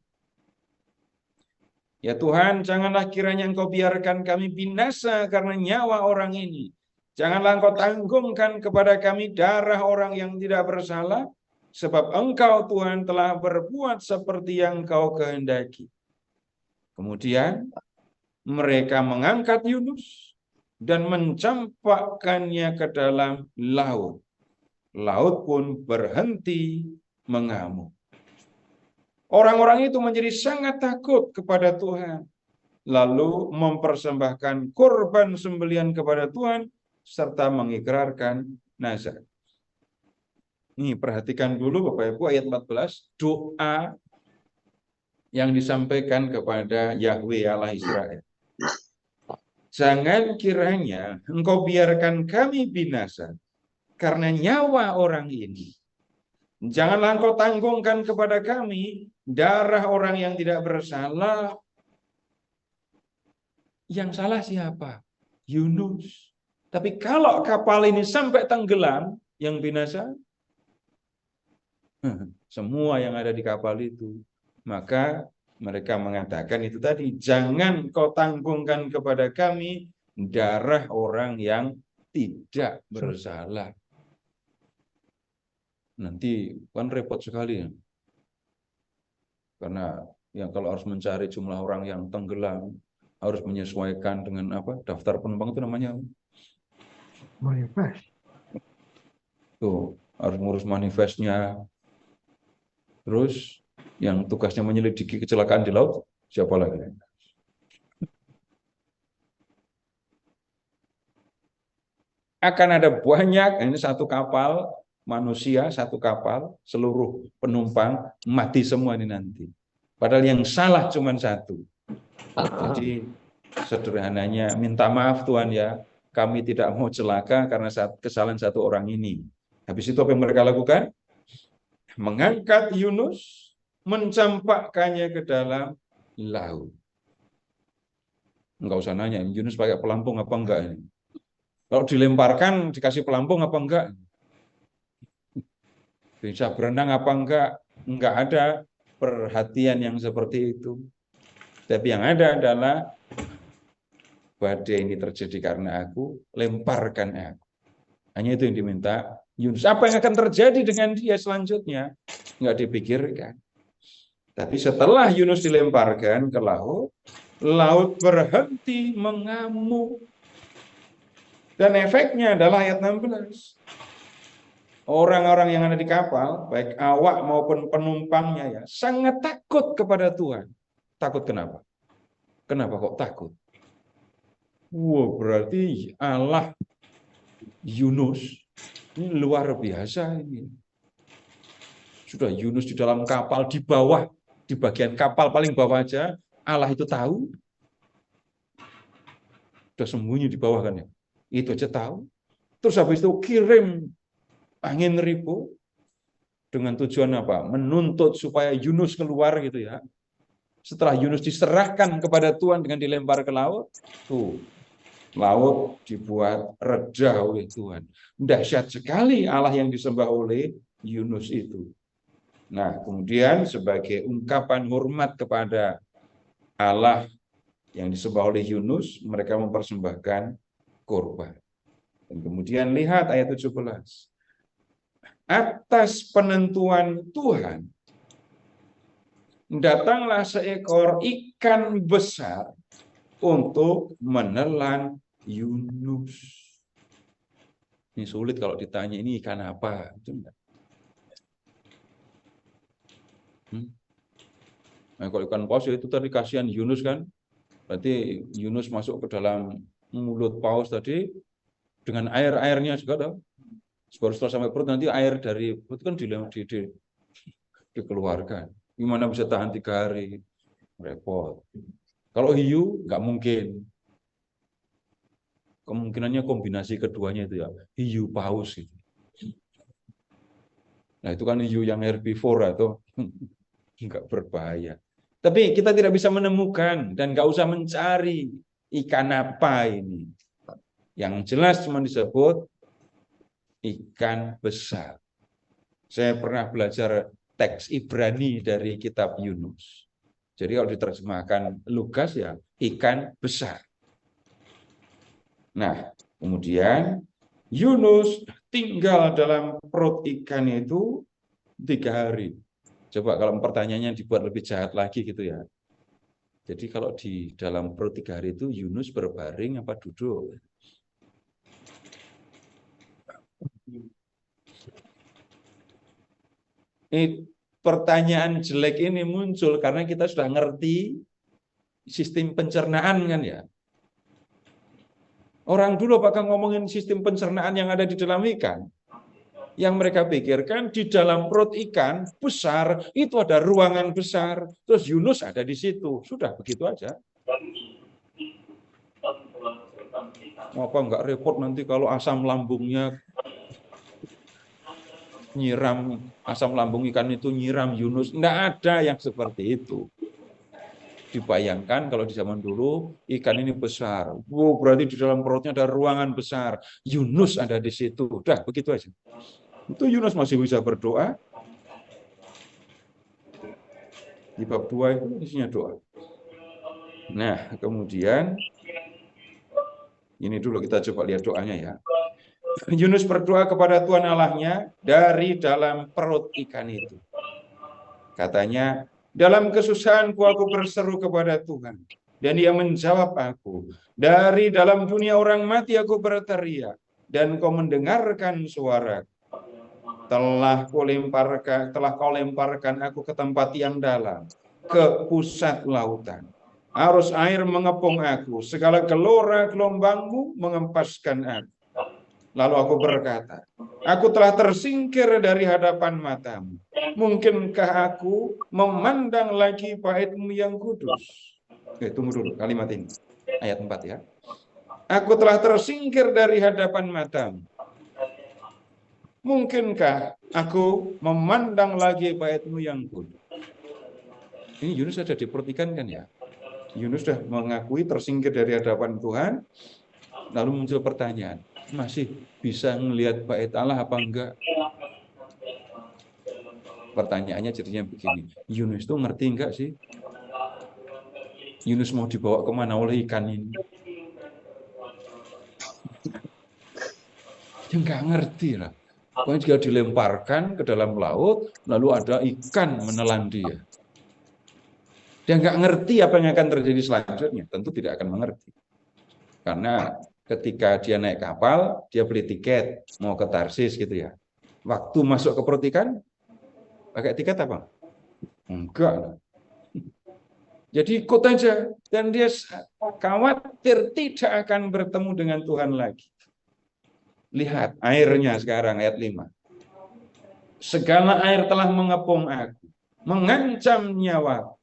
ya Tuhan, janganlah kiranya Engkau biarkan kami binasa karena nyawa orang ini. Janganlah Engkau tanggungkan kepada kami darah orang yang tidak bersalah, sebab Engkau Tuhan telah berbuat seperti yang Engkau kehendaki. Kemudian mereka mengangkat Yunus dan mencampakkannya ke dalam laut. Laut pun berhenti mengamuk. Orang-orang itu menjadi sangat takut kepada Tuhan, lalu mempersembahkan korban sembelihan kepada Tuhan, serta mengikrarkan nazar. Nih, perhatikan dulu Bapak Ibu ayat 14, doa yang disampaikan kepada Yahweh Allah Israel. Jangan kiranya Engkau biarkan kami binasa karena nyawa orang ini. Janganlah Engkau tanggungkan kepada kami darah orang yang tidak bersalah. Yang salah siapa? Yunus. Tapi kalau kapal ini sampai tenggelam, yang binasa semua yang ada di kapal itu. Maka mereka mengatakan itu tadi, jangan kau tanggungkan kepada kami darah orang yang tidak bersalah. Nanti kan repot sekali ya. Karena yang kalau harus mencari jumlah orang yang tenggelam, harus menyesuaikan dengan apa? Daftar penumpang itu namanya manifest. Tuh, harus ngurus manifestnya. Terus yang tugasnya menyelidiki kecelakaan di laut, siapa lagi? Akan ada banyak, ini satu kapal, manusia, satu kapal, seluruh penumpang mati semua ini nanti. Padahal yang salah cuma satu. Jadi sederhananya, minta maaf Tuhan ya, kami tidak mau celaka karena kesalahan satu orang ini. Habis itu apa yang mereka lakukan? Mengangkat Yunus, mencampakkannya ke dalam laut. Enggak usah nanya, Yunus pakai pelampung apa enggak ini? Kalau dilemparkan, dikasih pelampung apa enggak? Bisa berenang apa enggak? Enggak ada perhatian yang seperti itu. Tapi yang ada adalah badai ini terjadi karena aku, lemparkan aku. Hanya itu yang diminta Yunus. Apa yang akan terjadi dengan dia selanjutnya? Enggak dipikirkan. Tapi setelah Yunus dilemparkan ke laut, laut berhenti mengamuk. Dan efeknya adalah ayat 16. Orang-orang yang ada di kapal, baik awak maupun penumpangnya ya, sangat takut kepada Tuhan. Takut kenapa? Kenapa kok takut? Wow, berarti Allah Yunus ini luar biasa ini. Sudah Yunus di dalam kapal, di bawah, di bagian kapal paling bawah aja, Allah itu tahu. Sudah sembunyi di bawah kan ya. Itu aja tahu. Terus habis itu kirim angin ribut dengan tujuan apa? Menuntut supaya Yunus keluar gitu ya. Setelah Yunus diserahkan kepada Tuhan dengan dilempar ke laut, tuh laut dibuat reda oleh Tuhan. Dahsyat sekali Allah yang disembah oleh Yunus itu. Nah, kemudian sebagai ungkapan hormat kepada Allah yang disembah oleh Yunus, mereka mempersembahkan korban. Dan kemudian lihat ayat 17. Atas penentuan Tuhan, datanglah seekor ikan besar untuk menelan Yunus. Ini sulit kalau ditanya ini ikan apa. Nah, kalau ikan paus itu tadi kasihan Yunus kan. Berarti Yunus masuk ke dalam mulut paus tadi dengan air-airnya juga dong. Setelah sampai perut nanti air dari perut kan dikeluarkan. Gimana bisa tahan 3 hari? Repot. Kalau hiu nggak mungkin. Kemungkinannya kombinasi keduanya itu ya, hiu paus itu. Nah, itu kan hiu yang herbivora atau nggak berbahaya. Tapi kita tidak bisa menemukan dan nggak usah mencari ikan apa ini. Yang jelas cuma disebut ikan besar. Saya pernah belajar teks Ibrani dari kitab Yunus. Jadi kalau diterjemahkan Lukas ya ikan besar. Nah, kemudian Yunus tinggal dalam perut ikan itu 3 hari. Coba kalau pertanyaannya dibuat lebih jahat lagi gitu ya. Jadi kalau di dalam perut 3 hari itu Yunus berbaring apa duduk? Pertanyaan jelek ini muncul karena kita sudah ngerti sistem pencernaan kan ya. Orang dulu apakah ngomongin sistem pencernaan yang ada di dalam ikan? Yang mereka pikirkan di dalam perut ikan besar itu ada ruangan besar, terus Yunus ada di situ. Sudah begitu aja. Apa enggak repot nanti kalau asam lambungnya nyiram, asam lambung ikan itu nyiram Yunus. Enggak ada yang seperti itu. Dibayangkan kalau di zaman dulu ikan ini besar. Wow, berarti di dalam perutnya ada ruangan besar. Yunus ada di situ. Udah begitu aja. Itu Yunus masih bisa berdoa. Di bab 2 itu isinya doa. Nah, kemudian ini dulu kita coba lihat doanya ya. Yunus berdoa kepada Tuhan Allahnya dari dalam perut ikan itu. Katanya, dalam kesusahanku aku berseru kepada Tuhan, dan Dia menjawab aku. Dari dalam dunia orang mati aku berteriak, dan Kau mendengarkan suaraku. Telah kau lemparkan aku ke tempat yang dalam, ke pusat lautan. Arus air mengepung aku, segala gelora gelombangmu mengempaskan aku. Lalu aku berkata, aku telah tersingkir dari hadapan matamu. Mungkinkah aku memandang lagi bait-Mu yang kudus? Tunggu dulu kalimat ini. Ayat 4 ya. Aku telah tersingkir dari hadapan matamu. Mungkinkah aku memandang lagi bait-Mu yang kudus? Ini Yunus ada di perut ikan kan ya? Yunus sudah mengakui tersingkir dari hadapan Tuhan. Lalu muncul pertanyaan, masih bisa ngelihat bait Allah apa enggak? Pertanyaannya jadinya begini, Yunus itu ngerti enggak sih? Yunus mau dibawa kemana oleh ikan ini? Dia enggak ngerti lah. Pokoknya dia dilemparkan ke dalam laut, lalu ada ikan menelan dia. Dia enggak ngerti apa yang akan terjadi selanjutnya. Tentu tidak akan mengerti. Karena ketika dia naik kapal, dia beli tiket mau ke Tarsis gitu ya. Waktu masuk ke perut ikan, pakai tiket apa? Enggak. Jadi ikut aja. Dan dia khawatir tidak akan bertemu dengan Tuhan lagi. Lihat airnya sekarang, ayat 5. Segala air telah mengepung aku, mengancam nyawa.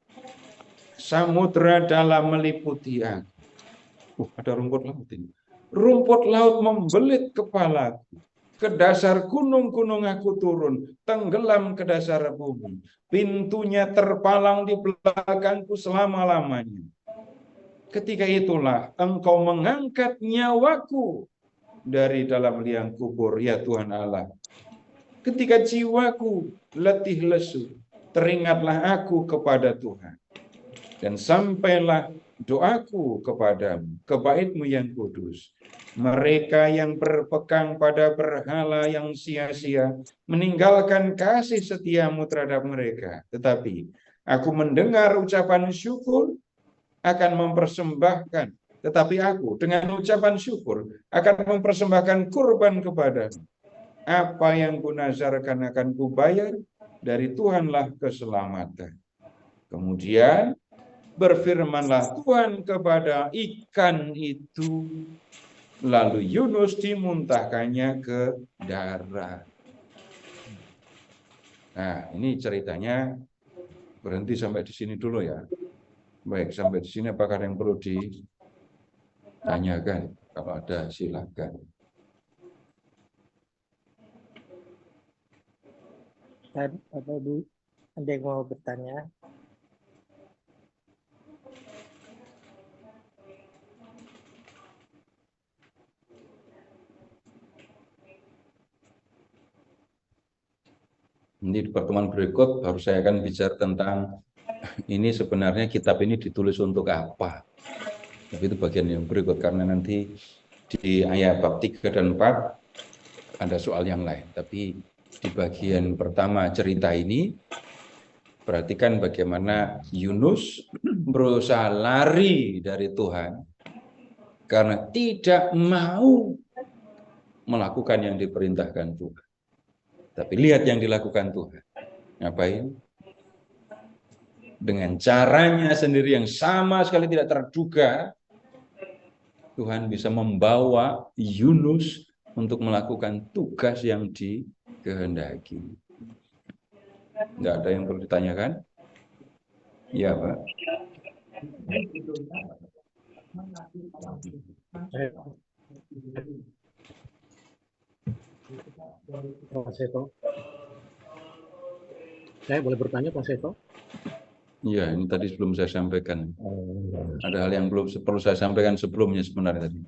Samudra dalam meliputi aku. Ada rumput laut ini. Rumput laut membelit kepalaku. ke dasar gunung-gunung aku turun, tenggelam ke dasar bumi. Pintunya terpalang di belakangku selama-lamanya. Ketika itulah engkau mengangkat nyawaku dari dalam liang kubur, ya Tuhan Allah. Ketika jiwaku letih lesu, teringatlah aku kepada Tuhan. Dan sampailah doaku kepadamu, kebaitmu yang kudus. Mereka yang berpegang pada berhala yang sia-sia, meninggalkan kasih setiamu terhadap mereka. Tetapi aku mendengar ucapan syukur, akan mempersembahkan. Tetapi aku dengan ucapan syukur akan mempersembahkan kurban kepadamu. Apa yang kunazarkan akan kubayar, dari Tuhanlah keselamatan. Kemudian berfirmanlah Tuhan kepada ikan itu, lalu Yunus dimuntahkannya ke darat. Nah, ini ceritanya berhenti sampai di sini dulu ya. Baik, sampai di sini apakah ada yang perlu ditanyakan? Kalau ada, silakan. Bapak Ibu, ada yang mau bertanya? Nanti di pertemuan berikut baru saya akan bicara tentang ini sebenarnya kitab ini ditulis untuk apa. Tapi itu bagian yang berikut, karena nanti di ayat bab 3 dan 4 ada soal yang lain. Tapi di bagian pertama cerita ini, perhatikan bagaimana Yunus berusaha lari dari Tuhan karena tidak mau melakukan yang diperintahkan Tuhan. Tapi lihat yang dilakukan Tuhan. Ngapain? Dengan caranya sendiri yang sama sekali tidak terduga, Tuhan bisa membawa Yunus untuk melakukan tugas yang dikehendaki. Nggak ada yang perlu ditanyakan? Ya, Pak. Pak Seto. Saya boleh bertanya, Pak Seto? Ya, ini tadi sebelum saya sampaikan. Ada hal yang belum perlu saya sampaikan sebelumnya sebenarnya tadi.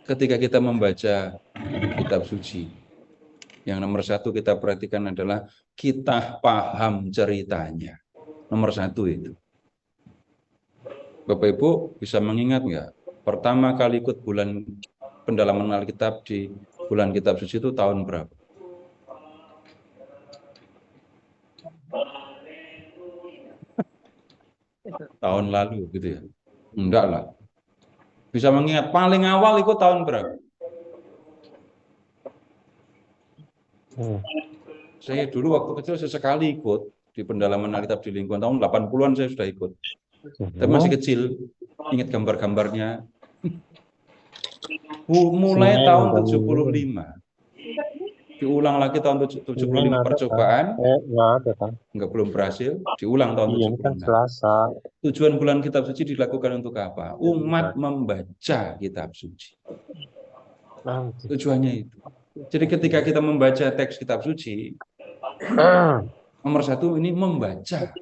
Ketika kita membaca kitab suci, yang nomor satu kita perhatikan adalah kita paham ceritanya. Nomor satu itu. Bapak Ibu bisa mengingat nggak? Pertama kali ikut bulan pendalaman Alkitab di bulan kitab suci itu tahun berapa? Tahun lalu gitu ya? Enggak lah. Bisa mengingat paling awal ikut tahun berapa? Saya dulu waktu kecil sesekali ikut di pendalaman Alkitab di lingkungan tahun 80-an saya sudah ikut. Tapi masih kecil, ingat gambar-gambarnya. Mulai tahun 75. Diulang lagi tahun 75 percobaan. Enggak, belum berhasil. Diulang tahun 76. Tujuan bulan kitab suci dilakukan untuk apa? Umat membaca kitab suci. Tujuannya itu. Jadi ketika kita membaca teks kitab suci, nomor satu ini membaca.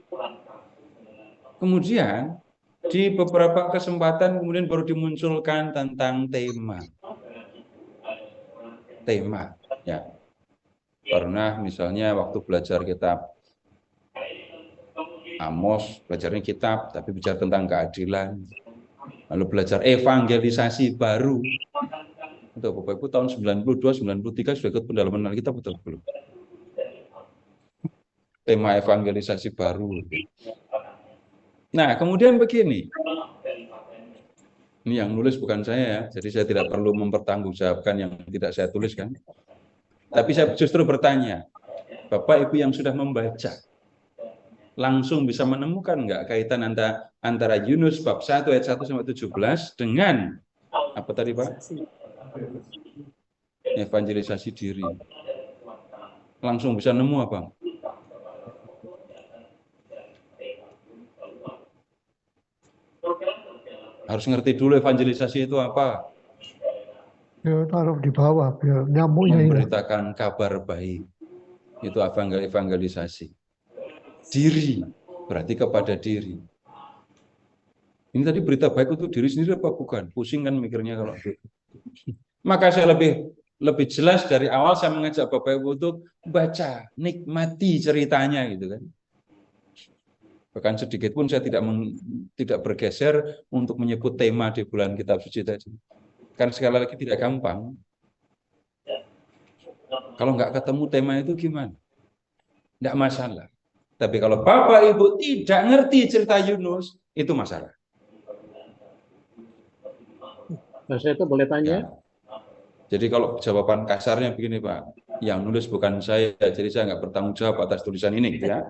Kemudian di beberapa kesempatan kemudian baru dimunculkan tentang tema. Tema, ya. Pernah misalnya waktu belajar kitab Amos, belajarnya kitab, tapi bicara tentang keadilan. Lalu belajar evangelisasi baru. Itu Bapak Ibu tahun 92, 93 sudah ikut pendalaman Alkitab betul belum? Tema evangelisasi baru. Nah, kemudian begini. Ini yang nulis bukan saya ya, jadi saya tidak perlu mempertanggungjawabkan yang tidak saya tuliskan. Tapi saya justru bertanya, Bapak Ibu yang sudah membaca, langsung bisa menemukan nggak kaitan antara Yunus bab 1 ayat 1 sampai 17 dengan apa tadi Pak? Evangelisasi diri. Langsung bisa nemu apa? Harus ngerti dulu evangelisasi itu apa. Ya, taruh di bawah biar nyamuknya hilang. Memberitakan kabar baik. Itu evangelisasi. Diri, berarti kepada diri. Ini tadi berita baik untuk diri sendiri apa bukan? Pusing kan mikirnya kalau gitu. Maka saya lebih jelas dari awal saya mengajak Bapak Ibu untuk baca, nikmati ceritanya gitu kan. Bahkan sedikit pun saya tidak bergeser untuk menyebut tema di bulan kitab suci tadi. Kan sekali lagi tidak gampang. Kalau nggak ketemu tema itu gimana? Nggak masalah. Tapi kalau Bapak Ibu tidak ngerti cerita Yunus, itu masalah. Mas Seto boleh tanya? Ya. Jadi kalau jawaban kasarnya begini Pak, yang nulis bukan saya, jadi saya nggak bertanggung jawab atas tulisan ini. Ya.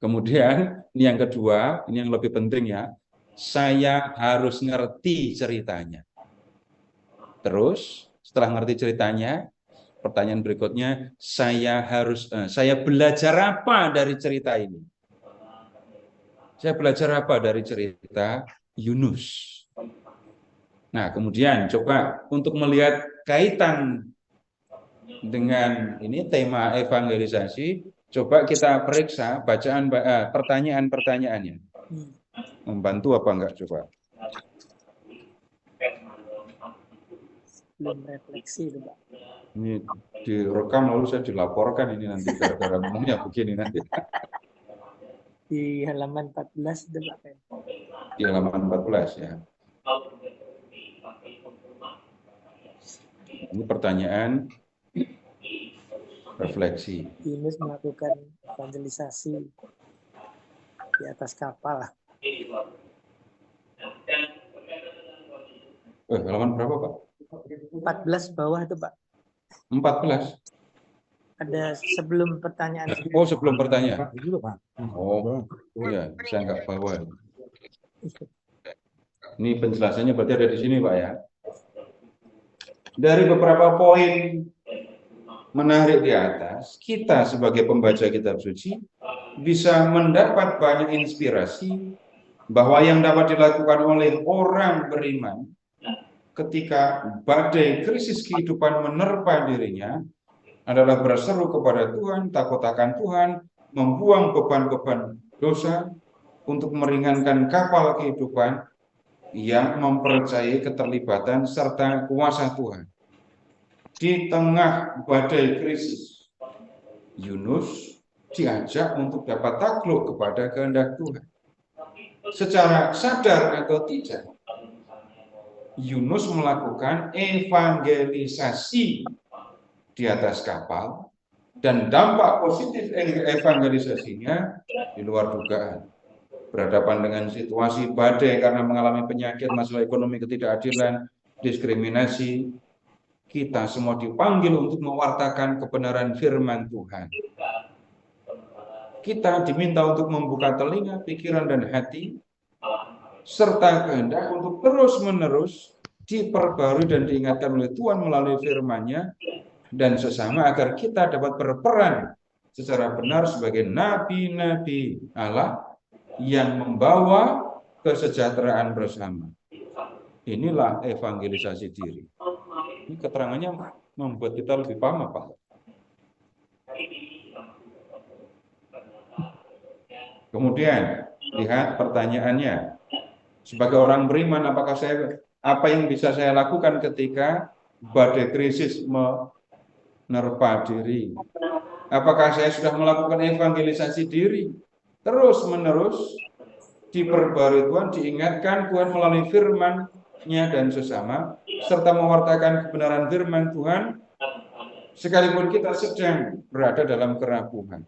Kemudian ini yang kedua, ini yang lebih penting ya, saya harus ngerti ceritanya. Terus setelah ngerti ceritanya, pertanyaan berikutnya, saya belajar apa dari cerita ini? Saya belajar apa dari cerita Yunus? Nah, kemudian coba untuk melihat kaitan dengan ini tema evangelisasi, coba kita periksa bacaan pertanyaan-pertanyaannya. Membantu apa enggak coba? Belum refleksi itu, Pak. Ini direkam lalu saya dilaporkan ini nanti gara-gara ngomongnya begini nanti. Di halaman 14 itu, Pak. Di halaman 14 ya. Ini pertanyaan refleksi. Yunus melakukan evangelisasi di atas kapal. Halaman berapa Pak? 14 bawah itu, Pak. 14. Ada sebelum pertanyaan. Oh, sebelum pertanyaan. Dulu, Pak. Oh, iya, saya nggak bawa. Ini penjelasannya berarti ada di sini Pak ya. Dari beberapa poin menarik di atas, kita sebagai pembaca kitab suci bisa mendapat banyak inspirasi bahwa yang dapat dilakukan oleh orang beriman ketika badai krisis kehidupan menerpa dirinya adalah berseru kepada Tuhan, takut akan Tuhan, membuang beban-beban dosa untuk meringankan kapal kehidupan yang mempercayai keterlibatan serta kuasa Tuhan. Di tengah badai krisis, Yunus diajak untuk dapat takluk kepada kehendak Tuhan. Secara sadar atau tidak, Yunus melakukan evangelisasi di atas kapal dan dampak positif evangelisasinya di luar dugaan. Berhadapan dengan situasi badai karena mengalami penyakit, masalah ekonomi, ketidakadilan, diskriminasi, kita semua dipanggil untuk mewartakan kebenaran firman Tuhan. Kita diminta untuk membuka telinga, pikiran, dan hati, serta kehendak untuk terus-menerus diperbarui dan diingatkan oleh Tuhan melalui firman-Nya dan sesama agar kita dapat berperan secara benar sebagai nabi-nabi Allah yang membawa kesejahteraan bersama. Inilah evangelisasi diri. Ini keterangannya membuat kita lebih paham apa? Kemudian lihat pertanyaannya. Sebagai orang beriman, apa yang bisa saya lakukan ketika badai krisis menerpa diri? Apakah saya sudah melakukan evangelisasi diri? Terus-menerus diperbarui Tuhan, diingatkan Tuhan melalui firman-Nya dan sesama, serta mewartakan kebenaran firman Tuhan, sekalipun kita sedang berada dalam kerapuhan.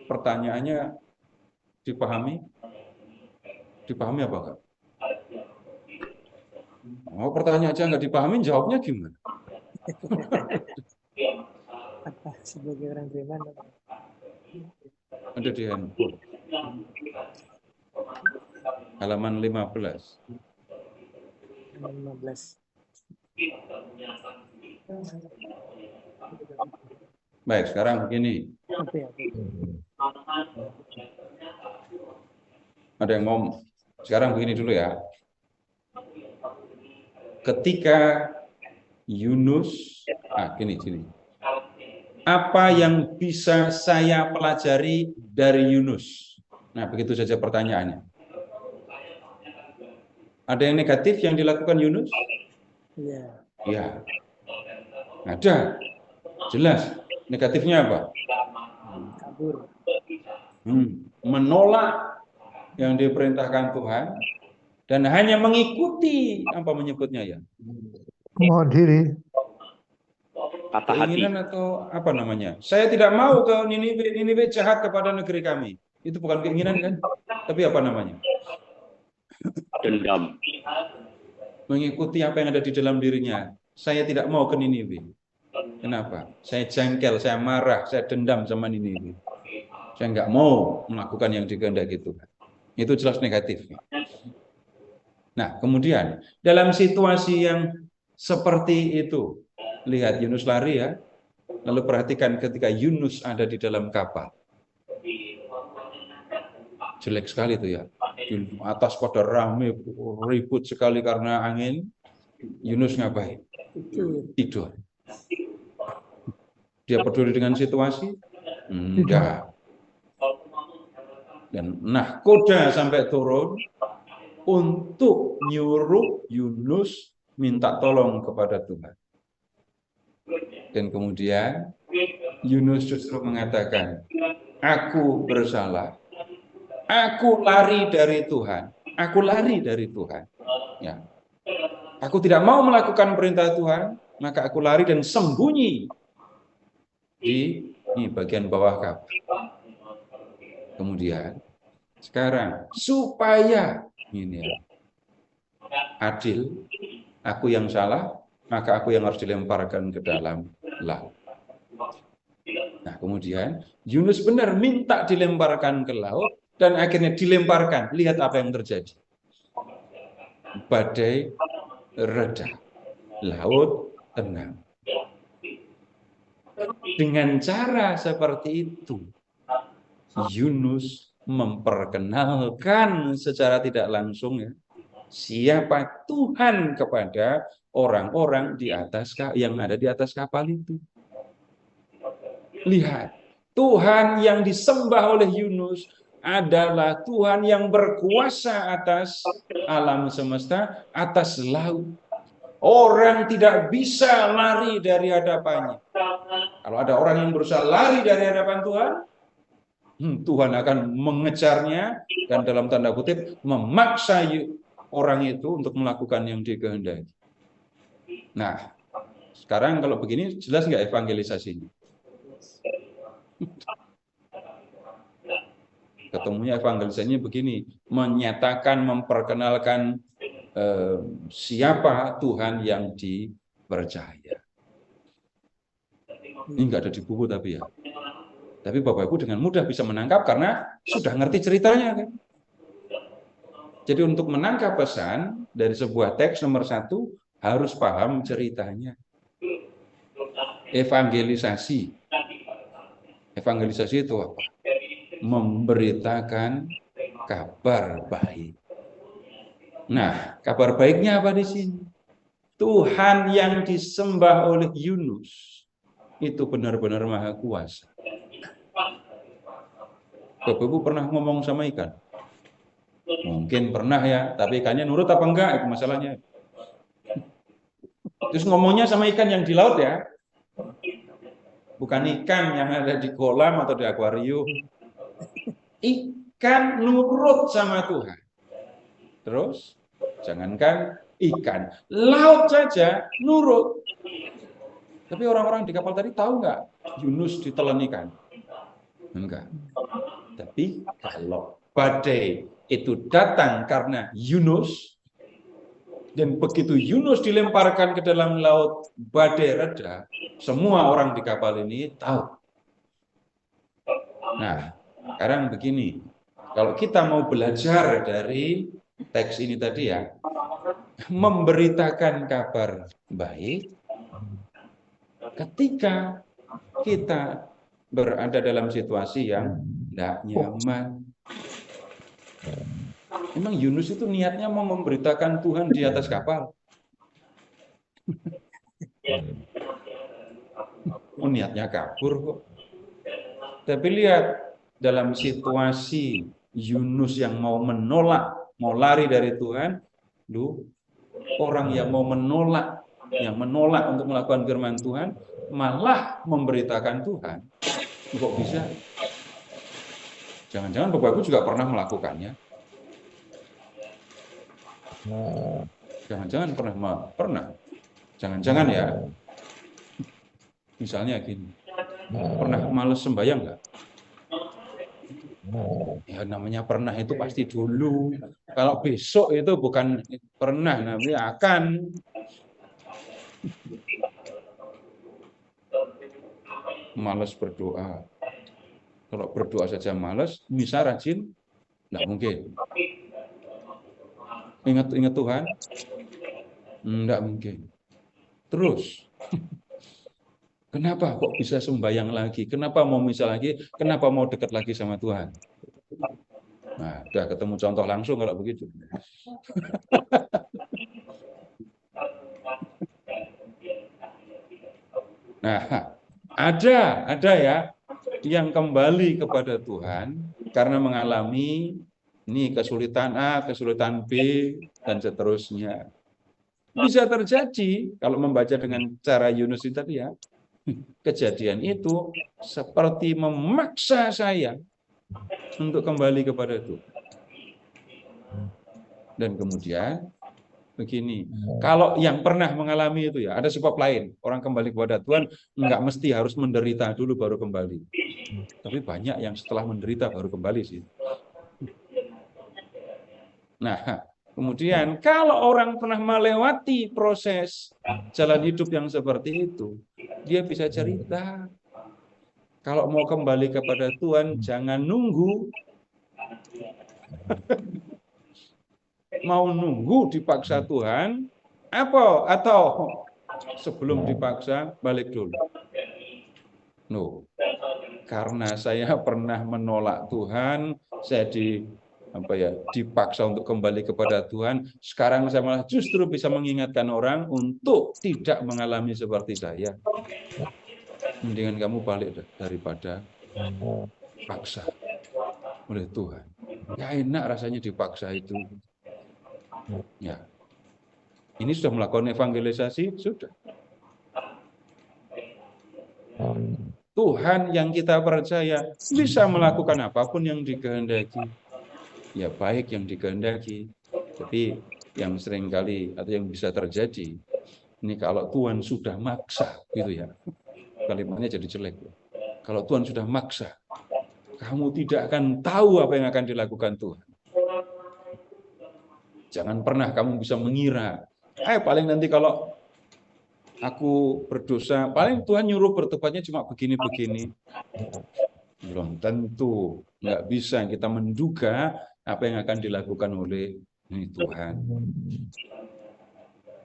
Pertanyaannya dipahami? Dipahami apa enggak? Oh, pertanyaan aja nggak dipahami, jawabnya gimana? Apa sebagai orang beriman? Ada di handphone. Halaman 15. 15. Baik, sekarang begini. Ada yang mau? Sekarang begini dulu ya. ketika Yunus, gini. Apa yang bisa saya pelajari dari Yunus? Nah, begitu saja pertanyaannya. Ada yang negatif yang dilakukan Yunus? Iya. Ya. Ada. Jelas. Negatifnya apa? Kabur. Menolak yang diperintahkan Tuhan dan hanya mengikuti apa menyebutnya ya? Kemauan diri. Patah hati. Keinginan atau apa namanya? Saya tidak mau ke Niniwe, Niniwe jahat kepada negeri kami. Itu bukan keinginan kan? Tapi apa namanya? Dendam. Mengikuti apa yang ada di dalam dirinya. Saya tidak mau ke Niniwe. Kenapa? Saya jengkel, saya marah, saya dendam sama Niniwe. Saya nggak mau melakukan yang dikehendaki Tuhan. Itu jelas negatif. Nah, kemudian dalam situasi yang seperti itu, lihat Yunus lari ya. Lalu perhatikan ketika Yunus ada di dalam kapal. Jelek sekali itu ya. Di atas pada rame, ribut sekali karena angin. Yunus ngapain? Tidur. Dia peduli dengan situasi? Enggak. Dan nahkoda sampai turun untuk nyuruh Yunus minta tolong kepada Tuhan. Dan kemudian Yunus justru mengatakan, aku bersalah. Aku lari dari Tuhan. Aku lari dari Tuhan. Ya. Aku tidak mau melakukan perintah Tuhan, maka aku lari dan sembunyi di bagian bawah kapal. Kemudian sekarang supaya ini ya, adil, aku yang salah, maka aku yang harus dilemparkan ke dalam laut. Nah, kemudian Yunus benar minta dilemparkan ke laut dan akhirnya dilemparkan. Lihat apa yang terjadi. Badai reda, laut tenang. Dengan cara seperti itu, Yunus memperkenalkan secara tidak langsung ya, siapa Tuhan kepada orang-orang di atas yang ada di atas kapal itu. Lihat, Tuhan yang disembah oleh Yunus adalah Tuhan yang berkuasa atas alam semesta, atas laut. Orang tidak bisa lari dari hadapannya. Kalau ada orang yang berusaha lari dari hadapan Tuhan, Tuhan akan mengejarnya dan dalam tanda kutip memaksa orang itu untuk melakukan yang dikehendaki. Nah, sekarang kalau begini jelas nggak evangelisasinya? Ketemunya evangelisasinya begini, menyatakan, memperkenalkan siapa Tuhan yang dipercaya. Ini nggak ada di buku tapi ya. Tapi Bapak Ibu dengan mudah bisa menangkap karena sudah ngerti ceritanya kan. Jadi untuk menangkap pesan dari sebuah teks nomor 1 harus paham ceritanya. Evangelisasi. Evangelisasi itu apa? Memberitakan kabar baik. Nah, kabar baiknya apa di sini? Tuhan yang disembah oleh Yunus itu benar-benar maha kuasa. Bapak Ibu pernah ngomong sama ikan? Mungkin pernah ya, tapi ikannya nurut apa enggak itu masalahnya. Terus ngomongnya sama ikan yang di laut ya. Bukan ikan yang ada di kolam atau di akuarium. Ikan nurut sama Tuhan. Terus, jangankan ikan, laut saja nurut. Tapi orang-orang di kapal tadi tahu nggak Yunus ditelan ikan? Enggak. Tapi kalau badai itu datang karena Yunus, dan begitu Yunus dilemparkan ke dalam laut, badai reda, semua orang di kapal ini tahu. Nah, sekarang begini, kalau kita mau belajar dari teks ini tadi ya, memberitakan kabar baik, ketika kita berada dalam situasi yang tidak nyaman. Memang Yunus itu niatnya mau memberitakan Tuhan di atas kapal. Niatnya kabur kok. Tapi lihat dalam situasi Yunus yang mau menolak, mau lari dari Tuhan, orang yang mau menolak, untuk melakukan firman Tuhan, malah memberitakan Tuhan. Kok bisa? Jangan-jangan Bapak Ibu juga pernah melakukannya. Jangan-jangan pernah. Jangan-jangan ya. Misalnya gini, pernah males sembahyang nggak? Ya namanya pernah itu pasti dulu. Kalau besok itu bukan pernah, namanya akan. Males berdoa. Kalau berdoa saja males, bisa rajin? Nggak mungkin. Ingat Tuhan? Nggak mungkin. Terus, kenapa kok bisa sembahyang lagi? Kenapa mau misa lagi? Kenapa mau dekat lagi sama Tuhan? Nah, udah ketemu contoh langsung kalau begitu. Nah, ada ya yang kembali kepada Tuhan karena mengalami ini kesulitan A, kesulitan B, dan seterusnya. Bisa terjadi kalau membaca dengan cara Yunus itu tadi ya. Kejadian itu seperti memaksa saya untuk kembali kepada Tuhan. Dan kemudian begini, kalau yang pernah mengalami itu ya, ada sebab lain. Orang kembali kepada Tuhan nggak mesti harus menderita dulu baru kembali. Tapi banyak yang setelah menderita baru kembali sih. Nah, kemudian kalau orang pernah melewati proses jalan hidup yang seperti itu, dia bisa cerita. Kalau mau kembali kepada Tuhan, jangan nunggu. Mau nunggu dipaksa Tuhan, atau sebelum dipaksa balik dulu. No, karena saya pernah menolak Tuhan, saya dipaksa untuk kembali kepada Tuhan. Sekarang saya malah justru bisa mengingatkan orang untuk tidak mengalami seperti saya. Mendingan kamu balik daripada paksa oleh Tuhan. Ya enak rasanya dipaksa itu. Ya, ini sudah melakukan evangelisasi, sudah. Tuhan yang kita percaya bisa melakukan apapun yang dikehendaki. Ya baik yang dikehendaki, tapi yang seringkali atau yang bisa terjadi, ini kalau Tuhan sudah maksa, gitu ya, kalimatnya jadi jelek. Kalau Tuhan sudah maksa, kamu tidak akan tahu apa yang akan dilakukan Tuhan. Jangan pernah kamu bisa mengira, paling nanti kalau aku berdosa, paling Tuhan nyuruh bertobatnya cuma begini-begini. Belum tentu, nggak bisa kita menduga apa yang akan dilakukan oleh Tuhan.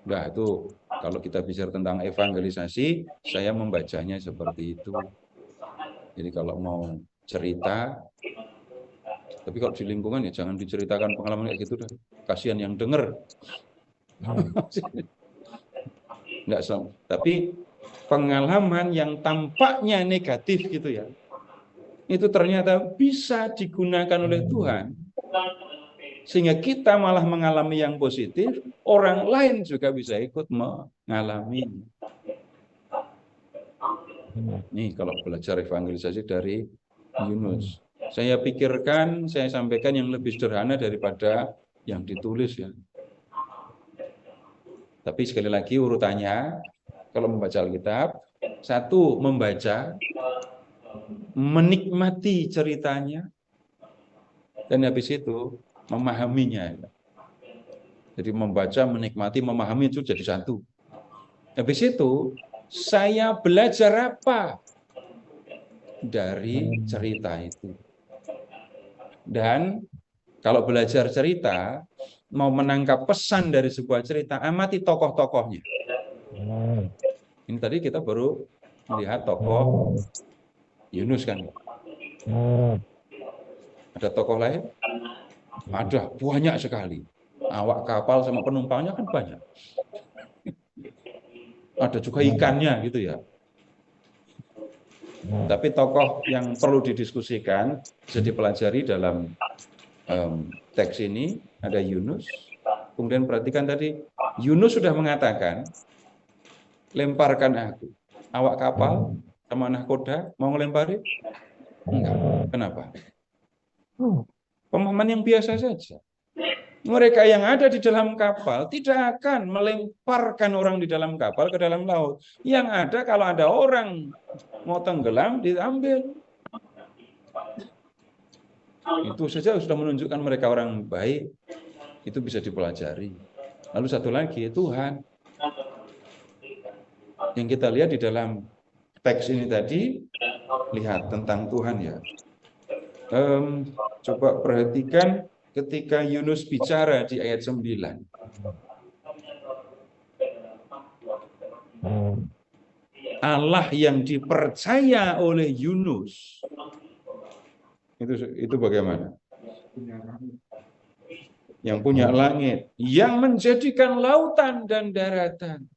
Nah itu kalau kita bicara tentang evangelisasi, saya membacanya seperti itu. Jadi kalau mau cerita, tapi kalau di lingkungan ya jangan diceritakan pengalaman kayak gitu dah. Kasihan yang dengar. Nggak sama. Tapi pengalaman yang tampaknya negatif gitu ya, itu ternyata bisa digunakan oleh Tuhan. Sehingga kita malah mengalami yang positif, orang lain juga bisa ikut mengalami. Nih kalau belajar evangelisasi dari Yunus. Saya pikirkan, saya sampaikan yang lebih sederhana daripada yang ditulis ya. Tapi sekali lagi urutannya, kalau membaca Alkitab, satu membaca, menikmati ceritanya, dan habis itu memahaminya. Jadi membaca, menikmati, memahami itu jadi satu. Habis itu saya belajar apa dari cerita itu. Dan kalau belajar cerita, mau menangkap pesan dari sebuah cerita, amati tokoh-tokohnya. Ini tadi kita baru melihat tokoh Yunus kan. Ada tokoh lain? Ada, banyak sekali. Awak kapal sama penumpangnya kan banyak. ada juga ikannya gitu ya. Tapi tokoh yang perlu didiskusikan, bisa dipelajari dalam teks ini, ada Yunus. Kemudian perhatikan tadi, Yunus sudah mengatakan, lemparkan aku. Awak kapal sama nahkoda mau ngelempari? Enggak. Kenapa? Pemahaman yang biasa saja. Mereka yang ada di dalam kapal tidak akan melemparkan orang di dalam kapal ke dalam laut. Yang ada kalau ada orang mau tenggelam, diambil. Itu saja sudah menunjukkan mereka orang baik. Itu bisa dipelajari. Lalu satu lagi, Tuhan. Yang kita lihat di dalam teks ini tadi, lihat tentang Tuhan ya. Coba perhatikan ketika Yunus bicara di ayat 9. Allah yang dipercaya oleh Yunus. Itu bagaimana? Yang punya langit, yang menjadikan lautan dan daratan.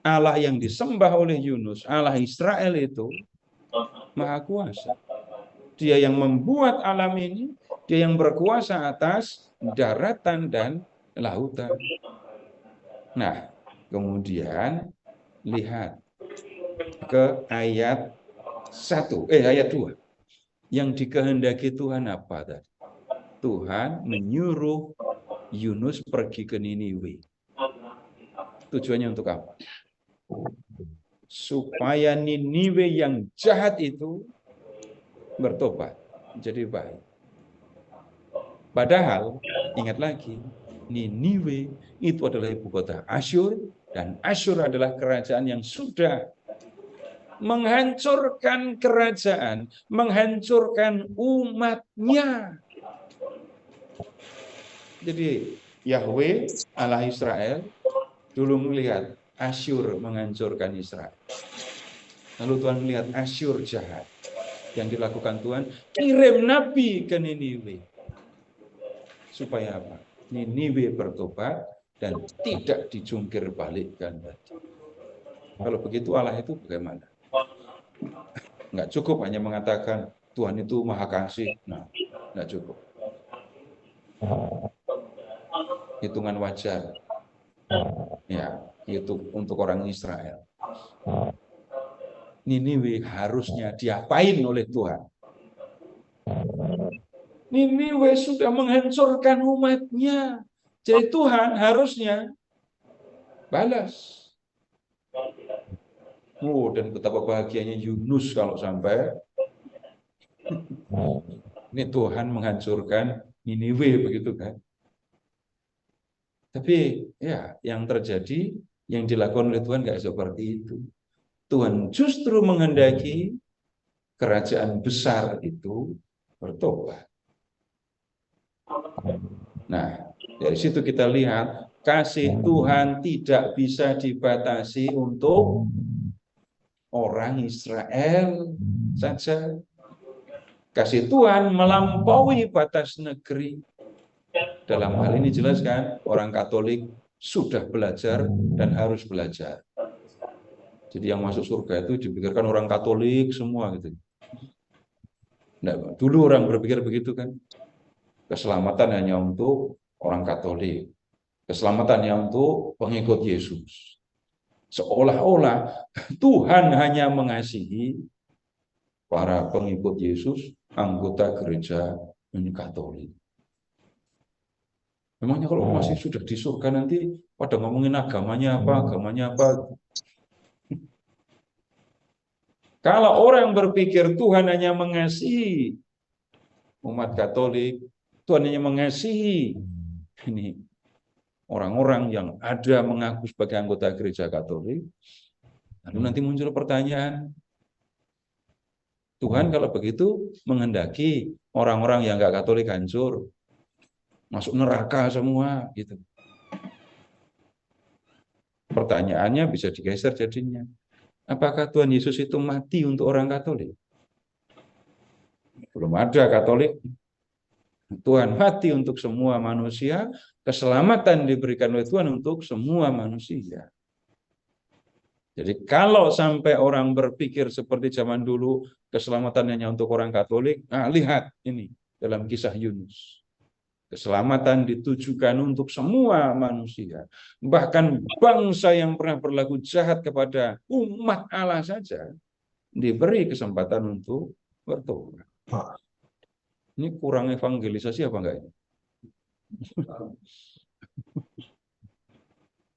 Allah yang disembah oleh Yunus, Allah Israel itu Maha Kuasa. Dia yang membuat alam ini, dia yang berkuasa atas daratan dan lautan. Nah, kemudian lihat ke ayat 2. Yang dikehendaki Tuhan apa tadi? Tuhan menyuruh Yunus pergi ke Niniwe. Tujuannya untuk apa? Supaya Niniwe yang jahat itu bertobat, jadi baik. Padahal, ingat lagi, Niniwe itu adalah ibu kota Asyur, dan Asyur adalah kerajaan yang sudah menghancurkan kerajaan, menghancurkan umatnya. Jadi, Yahweh, Allah Israel, dulu melihat Asyur menghancurkan Israel. Lalu Tuhan melihat Asyur jahat. Yang dilakukan Tuhan, kirim nabi ke Niniwe. Supaya apa? Niniwe bertobat dan tidak dijungkir balikkan. Kalau begitu Allah itu bagaimana? Nggak cukup hanya mengatakan Tuhan itu maha kasih. Nah, nggak cukup. Hitungan wajar. Ya, itu untuk orang Israel. Niniwe harusnya diapain oleh Tuhan? Niniwe sudah menghancurkan umatnya. Jadi Tuhan harusnya balas. Dan betapa bahagianya Yunus kalau sampai ini Tuhan menghancurkan Niniwe, begitu kan? Tapi ya, yang terjadi, yang dilakukan oleh Tuhan nggak seperti itu. Tuhan justru menghendaki kerajaan besar itu bertobat. Nah, dari situ kita lihat kasih Tuhan tidak bisa dibatasi untuk orang Israel saja. Kasih Tuhan melampaui batas negeri. Dalam hal ini jelas kan, orang Katolik sudah belajar dan harus belajar. Jadi yang masuk surga itu dipikirkan orang Katolik semua gitu. Nah, dulu orang berpikir begitu kan. Keselamatan hanya untuk orang Katolik. Keselamatan hanya untuk pengikut Yesus. Seolah-olah Tuhan hanya mengasihi para pengikut Yesus, anggota gereja Katolik. Memangnya kalau masih sudah di surga nanti pada ngomongin agamanya apa. Kalau orang berpikir Tuhan hanya mengasihi umat Katolik, Tuhan hanya mengasihi ini orang-orang yang ada mengaku sebagai anggota gereja Katolik, lalu nanti muncul pertanyaan, Tuhan kalau begitu menghendaki orang-orang yang nggak Katolik hancur, masuk neraka semua, gitu. Pertanyaannya bisa digeser jadinya. Apakah Tuhan Yesus itu mati untuk orang Katolik? Belum ada Katolik. Tuhan mati untuk semua manusia, keselamatan diberikan oleh Tuhan untuk semua manusia. Jadi kalau sampai orang berpikir seperti zaman dulu, keselamatan hanya untuk orang Katolik, nah lihat ini dalam kisah Yunus. Keselamatan ditujukan untuk semua manusia. Bahkan bangsa yang pernah berlaku jahat kepada umat Allah saja diberi kesempatan untuk bertobat. Ini kurang evangelisasi apa enggak ini?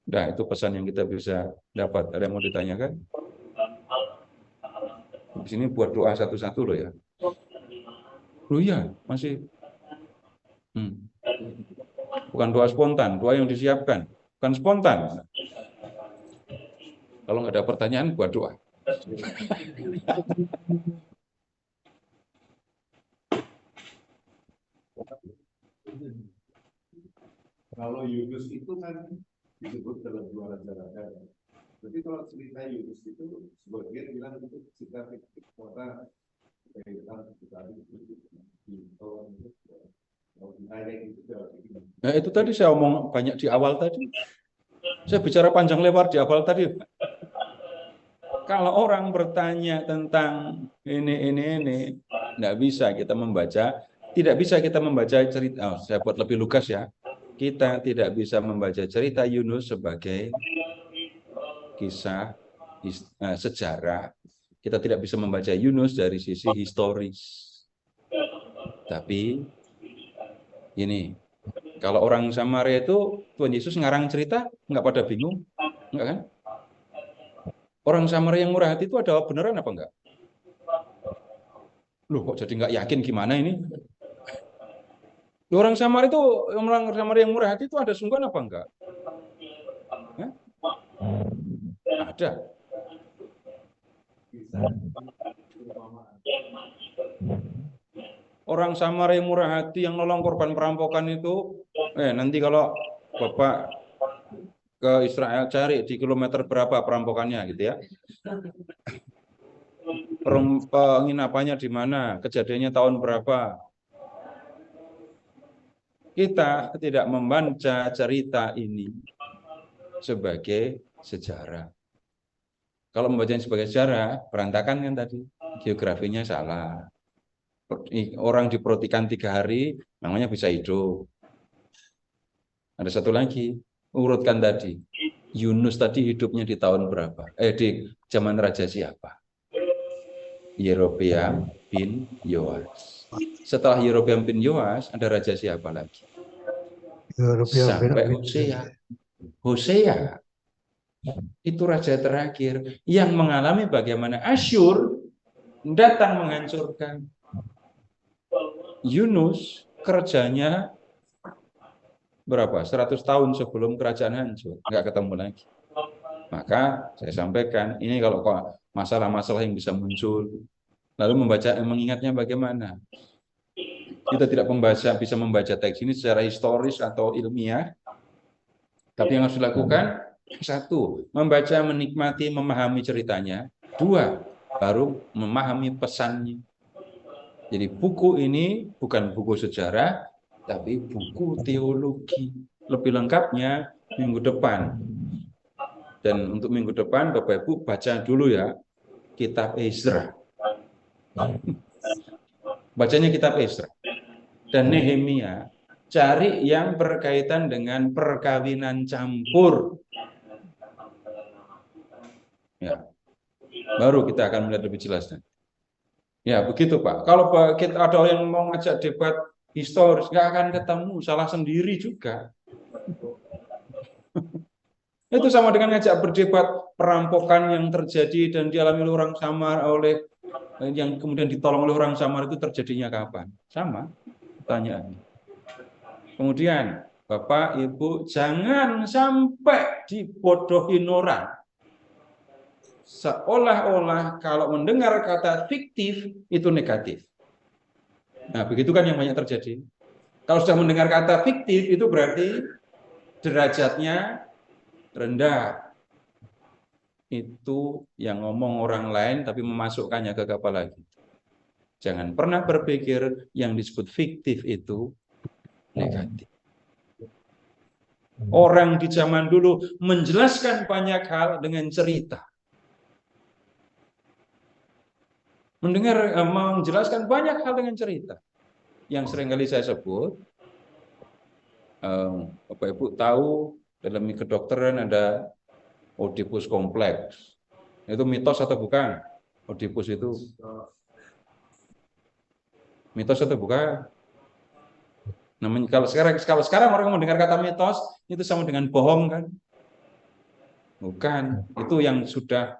Nah, itu pesan yang kita bisa dapat. Ada yang mau ditanyakan? Di sini buat doa satu-satu loh ya. Loh ya, masih. Bukan doa spontan, doa yang disiapkan. Bukan spontan. Kalau nggak ada pertanyaan, buat doa. Kalau Yunus itu kan disebut dalam dua raja-raja. Jadi kalau cerita Yunus itu sebagian bilang itu cerita fiktif karena nah, itu tadi saya omong banyak di awal tadi. Saya bicara panjang lebar di awal tadi. Kalau orang bertanya tentang ini, tidak bisa kita membaca, tidak bisa kita membaca cerita. Saya buat lebih lugas ya. Kita tidak bisa membaca cerita Yunus sebagai kisah sejarah. Kita tidak bisa membaca Yunus dari sisi historis. Tapi ini, kalau orang Samaria itu Tuhan Yesus ngarang cerita, nggak pada bingung, nggak kan? Orang Samaria yang murah hati itu ada beneran apa enggak? Loh, kok jadi nggak yakin gimana ini? Orang Samaria yang murah hati itu ada sungguhan apa enggak? Hah? Ada. Orang Samaria yang murah hati yang nolong korban perampokan itu, nanti kalau Bapak ke Israel cari di kilometer berapa perampokannya gitu ya. Penginapannya di mana, kejadiannya tahun berapa. Kita tidak membaca cerita ini sebagai sejarah. Kalau membacanya sebagai sejarah, berantakan kan tadi. Geografinya salah. Orang diperhatikan 3 hari, namanya bisa hidup. Ada satu lagi, urutkan tadi. Yunus tadi hidupnya di tahun berapa? Di zaman raja siapa? Yerobeam bin Yoas. Setelah Yerobeam bin Yoas, ada raja siapa lagi? Sampai Hosea. Itu raja terakhir yang mengalami bagaimana Asyur datang menghancurkan. Yunus kerjanya berapa? 100 tahun sebelum kerajaan hancur, nggak ketemu lagi. Maka saya sampaikan, ini kalau masalah-masalah yang bisa muncul, lalu mengingatnya bagaimana? Kita tidak bisa membaca teks ini secara historis atau ilmiah, tapi yang harus dilakukan, 1, membaca, menikmati, memahami ceritanya. 2, baru memahami pesannya. Jadi buku ini bukan buku sejarah, tapi buku teologi. Lebih lengkapnya minggu depan. Dan untuk minggu depan, Bapak Ibu baca dulu ya kitab Ezra. Bacanya kitab Ezra. Dan Nehemia, cari yang berkaitan dengan perkawinan campur. Ya, baru kita akan melihat lebih jelas. Ya, begitu Pak. Kalau kita ada yang mau ngajak debat historis, nggak akan ketemu, salah sendiri juga. Itu sama dengan ngajak berdebat perampokan yang terjadi dan dialami oleh orang Samar, yang kemudian ditolong oleh orang Samar itu terjadinya kapan? Sama pertanyaannya. Kemudian, Bapak, Ibu, jangan sampai dibodohin orang. Seolah-olah kalau mendengar kata fiktif itu negatif. Nah, begitu kan yang banyak terjadi. Kalau sudah mendengar kata fiktif itu berarti derajatnya rendah. Itu yang ngomong orang lain tapi memasukkannya ke kepala kita. Jangan pernah berpikir yang disebut fiktif itu negatif. Orang di zaman dulu menjelaskan banyak hal dengan cerita. menjelaskan banyak hal dengan cerita. Yang seringkali saya sebut, Bapak Ibu tahu dalam kedokteran ada Oedipus kompleks. Itu mitos atau bukan? Oedipus itu mitos atau bukan? Namanya kalau sekarang orang mendengar kata mitos itu sama dengan bohong kan? Bukan, itu yang sudah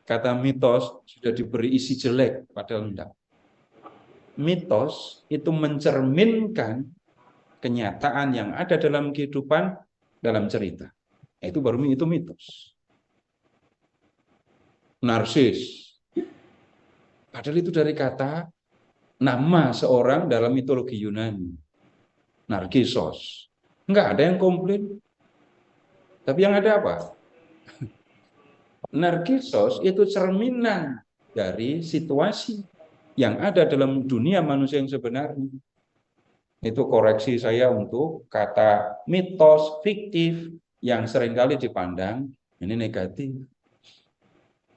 kata mitos sudah diberi isi jelek, padahal enggak. Mitos itu mencerminkan kenyataan yang ada dalam kehidupan, dalam cerita. Itu baru itu mitos. Narsis, padahal itu dari kata nama seorang dalam mitologi Yunani, Narkisos. Enggak ada yang komplain. Tapi yang ada apa? Narkisos itu cerminan dari situasi yang ada dalam dunia manusia yang sebenarnya. Itu koreksi saya untuk kata mitos, fiktif, yang seringkali dipandang ini negatif.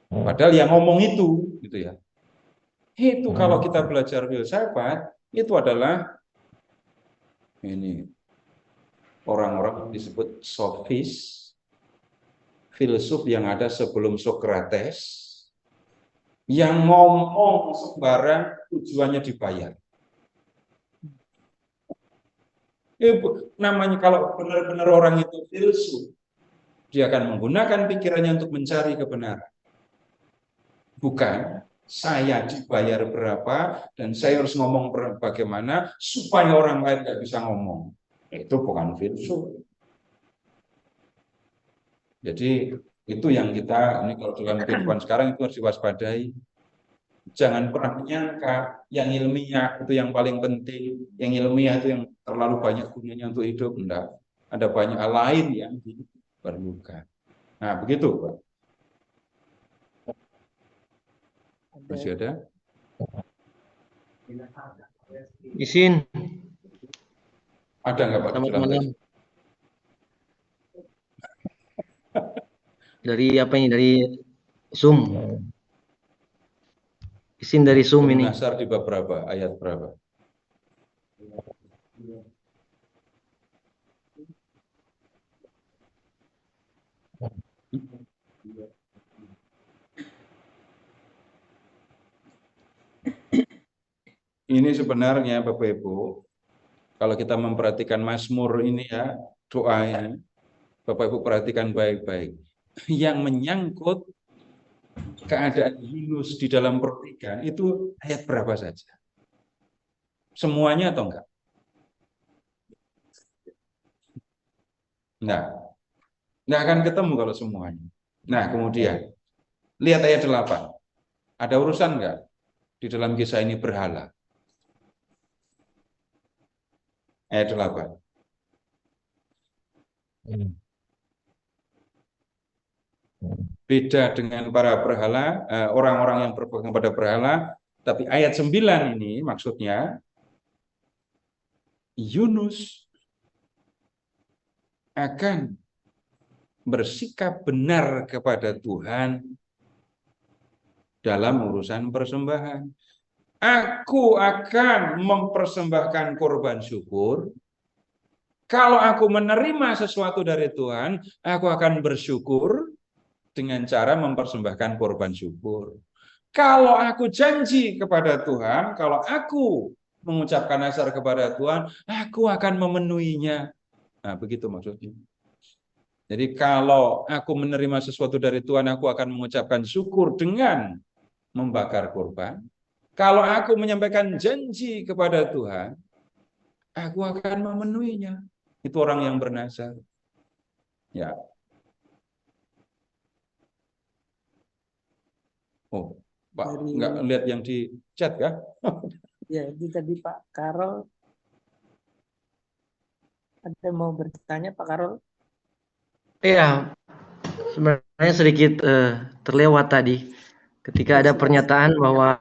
Padahal yang ngomong itu, gitu ya. Itu kalau kita belajar filsafat, itu adalah ini orang-orang disebut sofis, filsuf yang ada sebelum Sokrates, yang ngomong sembarang tujuannya dibayar. Namanya kalau benar-benar orang itu filsuf, dia akan menggunakan pikirannya untuk mencari kebenaran. Bukan saya dibayar berapa dan saya harus ngomong bagaimana supaya orang lain nggak bisa ngomong. Itu bukan filsuf. Jadi itu yang kita, ini kalau dalam kehidupan sekarang itu harus diwaspadai. Jangan pernah menyangka yang ilmiah itu yang paling penting, yang ilmiah itu yang terlalu banyak gunanya untuk hidup. Enggak, ada banyak hal lain yang diperlukan. Nah, begitu, Pak. Masih ada? Izin. Ada nggak Pak? Selamat malam. Dari apa ini? Dari Zoom. Izin dari Zoom ini. Nasar di bab berapa? Ayat berapa? Ini sebenarnya Bapak Ibu, kalau kita memperhatikan Mazmur ini ya, doanya, Bapak Ibu perhatikan baik-baik. Yang menyangkut keadaan Yunus di dalam pertigaan itu ayat berapa saja? Semuanya atau enggak? Enggak akan ketemu kalau semuanya. Nah, kemudian lihat ayat 8. Ada urusan enggak di dalam kisah ini berhala? Ayat 8. Beda dengan para berhala, orang-orang yang berpegang pada berhala, tapi ayat 9 ini maksudnya Yunus akan bersikap benar kepada Tuhan dalam urusan persembahan. Aku akan mempersembahkan korban syukur. Kalau aku menerima sesuatu dari Tuhan, aku akan bersyukur dengan cara mempersembahkan korban syukur. Kalau aku janji kepada Tuhan, kalau aku mengucapkan nazar kepada Tuhan, aku akan memenuhinya. Nah, begitu maksudnya. Jadi kalau aku menerima sesuatu dari Tuhan, aku akan mengucapkan syukur dengan membakar korban. Kalau aku menyampaikan janji kepada Tuhan, aku akan memenuhinya. Itu orang yang bernazar. Ya. Oh, Pak, nggak lihat yang di chat kah? Ya, itu tadi Pak Karol. Ada mau bertanya Pak Karol? Iya, sebenarnya sedikit terlewat tadi. Ketika ada pernyataan bahwa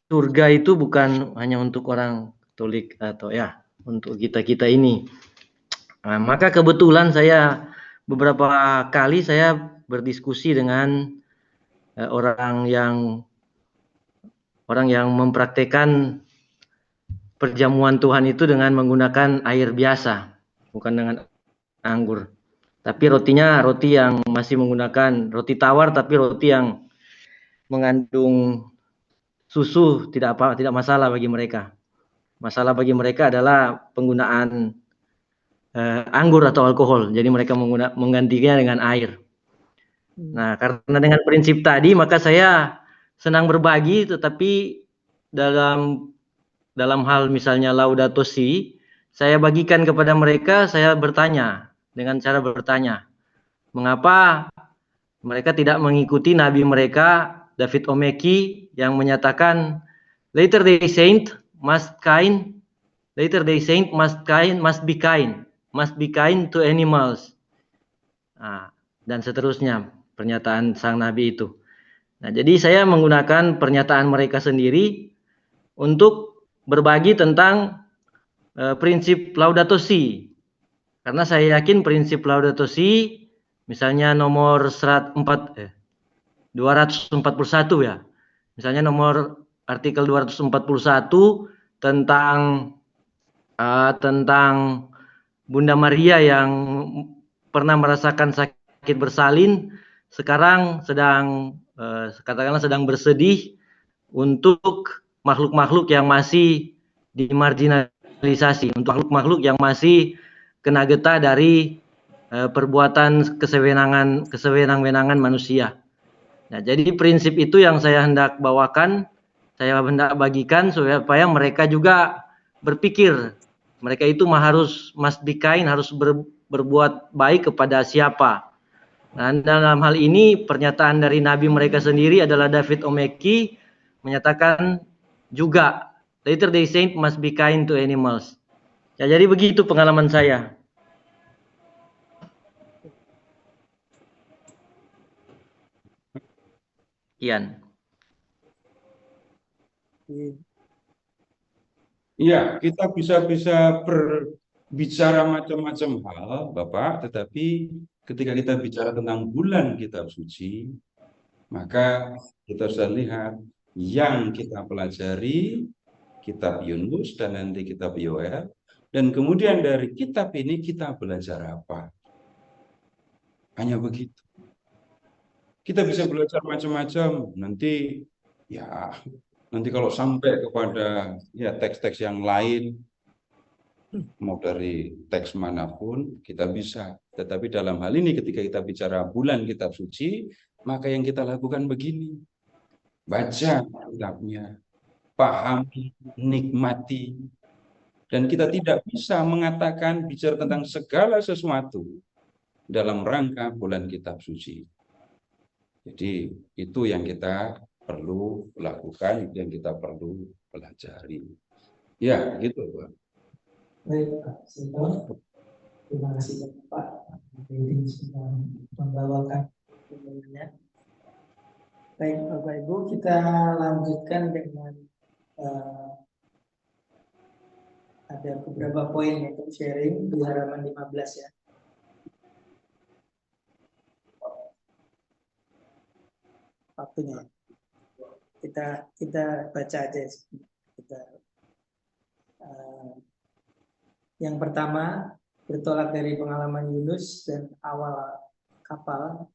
surga itu bukan hanya untuk orang Katolik atau ya untuk kita-kita ini. Nah, maka kebetulan saya beberapa kali saya berdiskusi dengan orang yang mempraktekkan perjamuan Tuhan itu dengan menggunakan air biasa, bukan dengan anggur. Tapi rotinya roti yang masih menggunakan roti tawar, tapi roti yang mengandung susu tidak masalah bagi mereka. Masalah bagi mereka adalah penggunaan anggur atau alkohol. Jadi mereka menggantinya dengan air. Nah, karena dengan prinsip tadi maka saya senang berbagi, tetapi dalam hal misalnya Laudato Si, saya bagikan kepada mereka, saya bertanya dengan cara bertanya, mengapa mereka tidak mengikuti nabi mereka David Omeki yang menyatakan later day saint must be kind to animals. Nah, dan seterusnya pernyataan sang nabi itu. Nah, jadi saya menggunakan pernyataan mereka sendiri untuk berbagi tentang prinsip Laudato Si. Karena saya yakin prinsip Laudato Si, misalnya nomor 241 ya. Misalnya nomor artikel 241 tentang Bunda Maria yang pernah merasakan sakit bersalin, sekarang sedang katakanlah sedang bersedih untuk makhluk-makhluk yang masih dimarginalisasi, untuk makhluk-makhluk yang masih kena getah dari perbuatan kesewenang-wenangan manusia. Nah, jadi prinsip itu yang saya hendak bawakan, saya hendak bagikan supaya mereka juga berpikir, mereka itu must be kind, harus berbuat baik kepada siapa. Nah, dalam hal ini pernyataan dari nabi mereka sendiri adalah David Omeki menyatakan juga later day saint must be kind to animals. Ya, jadi begitu pengalaman saya. Ian. Iya, kita bisa berbicara macam-macam hal, Bapak, tetapi ketika kita bicara tentang bulan kitab suci, maka kita sudah lihat yang kita pelajari kitab Yunus dan nanti kitab Yoel, dan kemudian dari kitab ini kita belajar apa? Hanya begitu. Kita bisa belajar macam-macam, nanti kalau sampai kepada ya teks-teks yang lain, mau dari teks manapun kita bisa. Tetapi dalam hal ini ketika kita bicara bulan kitab suci, maka yang kita lakukan begini. Baca kitabnya, pahami, nikmati. Dan kita tidak bisa mengatakan bicara tentang segala sesuatu dalam rangka bulan kitab suci. Jadi itu yang kita perlu lakukan, itu yang kita perlu pelajari. Ya, gitu Pak. Baik Pak Sinto, terima kasih Pak Deddy sudah membawakan ilmunya. Baik Bapak Ibu, kita lanjutkan dengan ada beberapa poin untuk sharing di halaman 15 ya. Waktunya kita baca aja. Yang pertama, bertolak dari pengalaman Yunus dan awal kapal,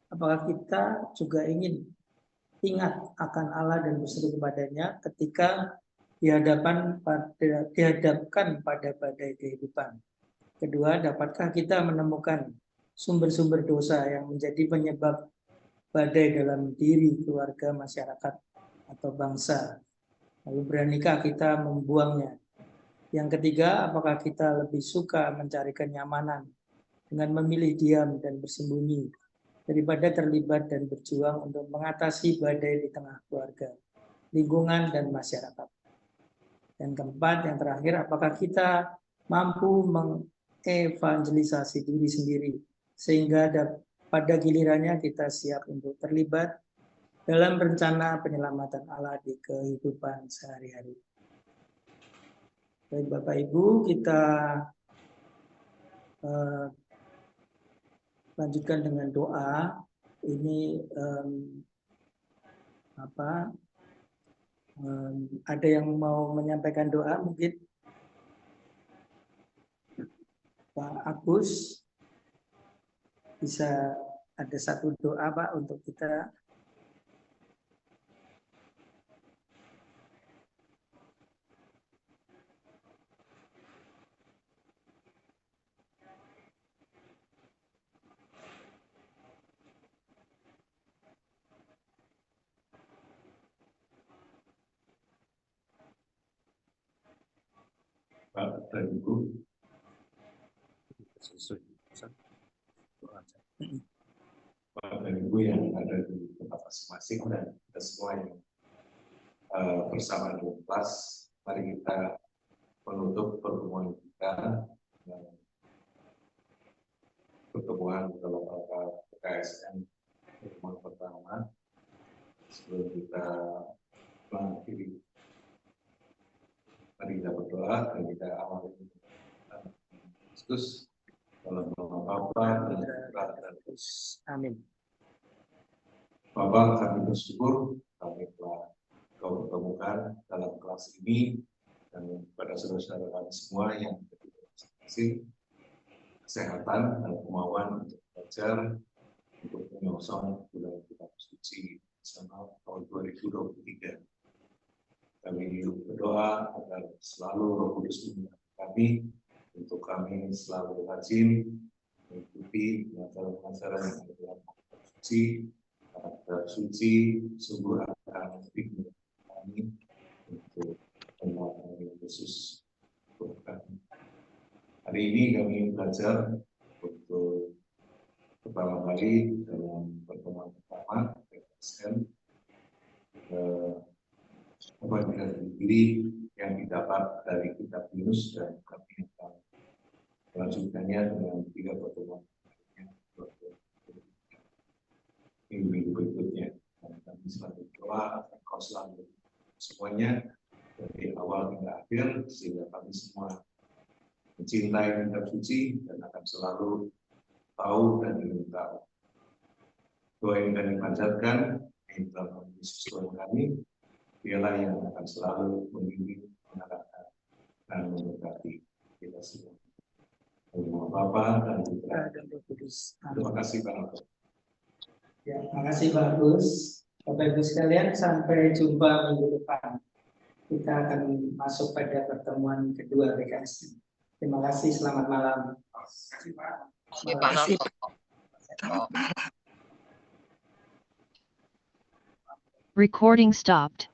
apakah kita juga ingin ingat akan Allah dan berseru kepadanya ketika dihadapkan pada badai kehidupan? Kedua, dapatkah kita menemukan sumber-sumber dosa yang menjadi penyebab badai dalam diri keluarga, masyarakat, atau bangsa? Lalu beranikah kita membuangnya? Yang ketiga, apakah kita lebih suka mencari kenyamanan dengan memilih diam dan bersembunyi daripada terlibat dan berjuang untuk mengatasi badai di tengah keluarga, lingkungan, dan masyarakat? Dan keempat, yang terakhir, apakah kita mampu mengevangelisasi diri sendiri sehingga pada gilirannya kita siap untuk terlibat dalam rencana penyelamatan Allah di kehidupan sehari-hari? Baik Bapak Ibu, kita lanjutkan dengan doa. Ini apa ada yang mau menyampaikan doa mungkin Pak Agus bisa ada satu doa Pak untuk kita. Pak dan Ibu, Pak dan Ibu yang ada di tempat masing-masing dan kita semua yang bersama di kelas, mari kita menutup pertemuan kita pertemuan dalam rangka PKSN pertemuan pertama sebelum kita mengakhiri. Mari kita berdoa dan kita awali Kristus dalam nama Bapa dan Putra dan Roh Kudus. Amin. Bapa, kami bersyukur kami telah Kau pertemukan dalam kelas ini dan pada saudara-saudara kami semua yang masing-masing kesehatan dan kemauan untuk belajar untuk menyongsong bulan kitab suci bersama tahun 2023. Kami berdoa agar selalu Roh Kudus membimbing kami untuk kami selalu rajin mengikuti pengajaran-pengajaran yang ada dalam kitab suci. Kitab suci sungguh akan membimbing kami untuk penguatan Yesus. Hari ini kami belajar untuk pertama kali dalam pertemuan pertama PKSN pembelajaran diri yang didapat dari kitab Yunus dan kami akan melanjutkannya dengan 3 pertemuan minggu berikutnya. Dan kami selalu berdoa agar Kau selalu semuanya dari awal hingga akhir sehingga kami semua mencintai kitab suci dan akan selalu tahu dan ingin tahu. Doa yang kami panjatkan di dalam Yesus Tuhan kami, Dialah yang akan selalu membimbing, mengarahkan dan memberkati kita semua. Terima Bapa dan Putra dan Roh Kudus. Terima kasih Pak. Ya, terima kasih Pak Agus. Bapak Ibu sekalian, sampai jumpa minggu depan. Kita akan masuk pada pertemuan kedua PKS. Terima kasih, selamat malam. Terima kasih Pak. Recording stopped.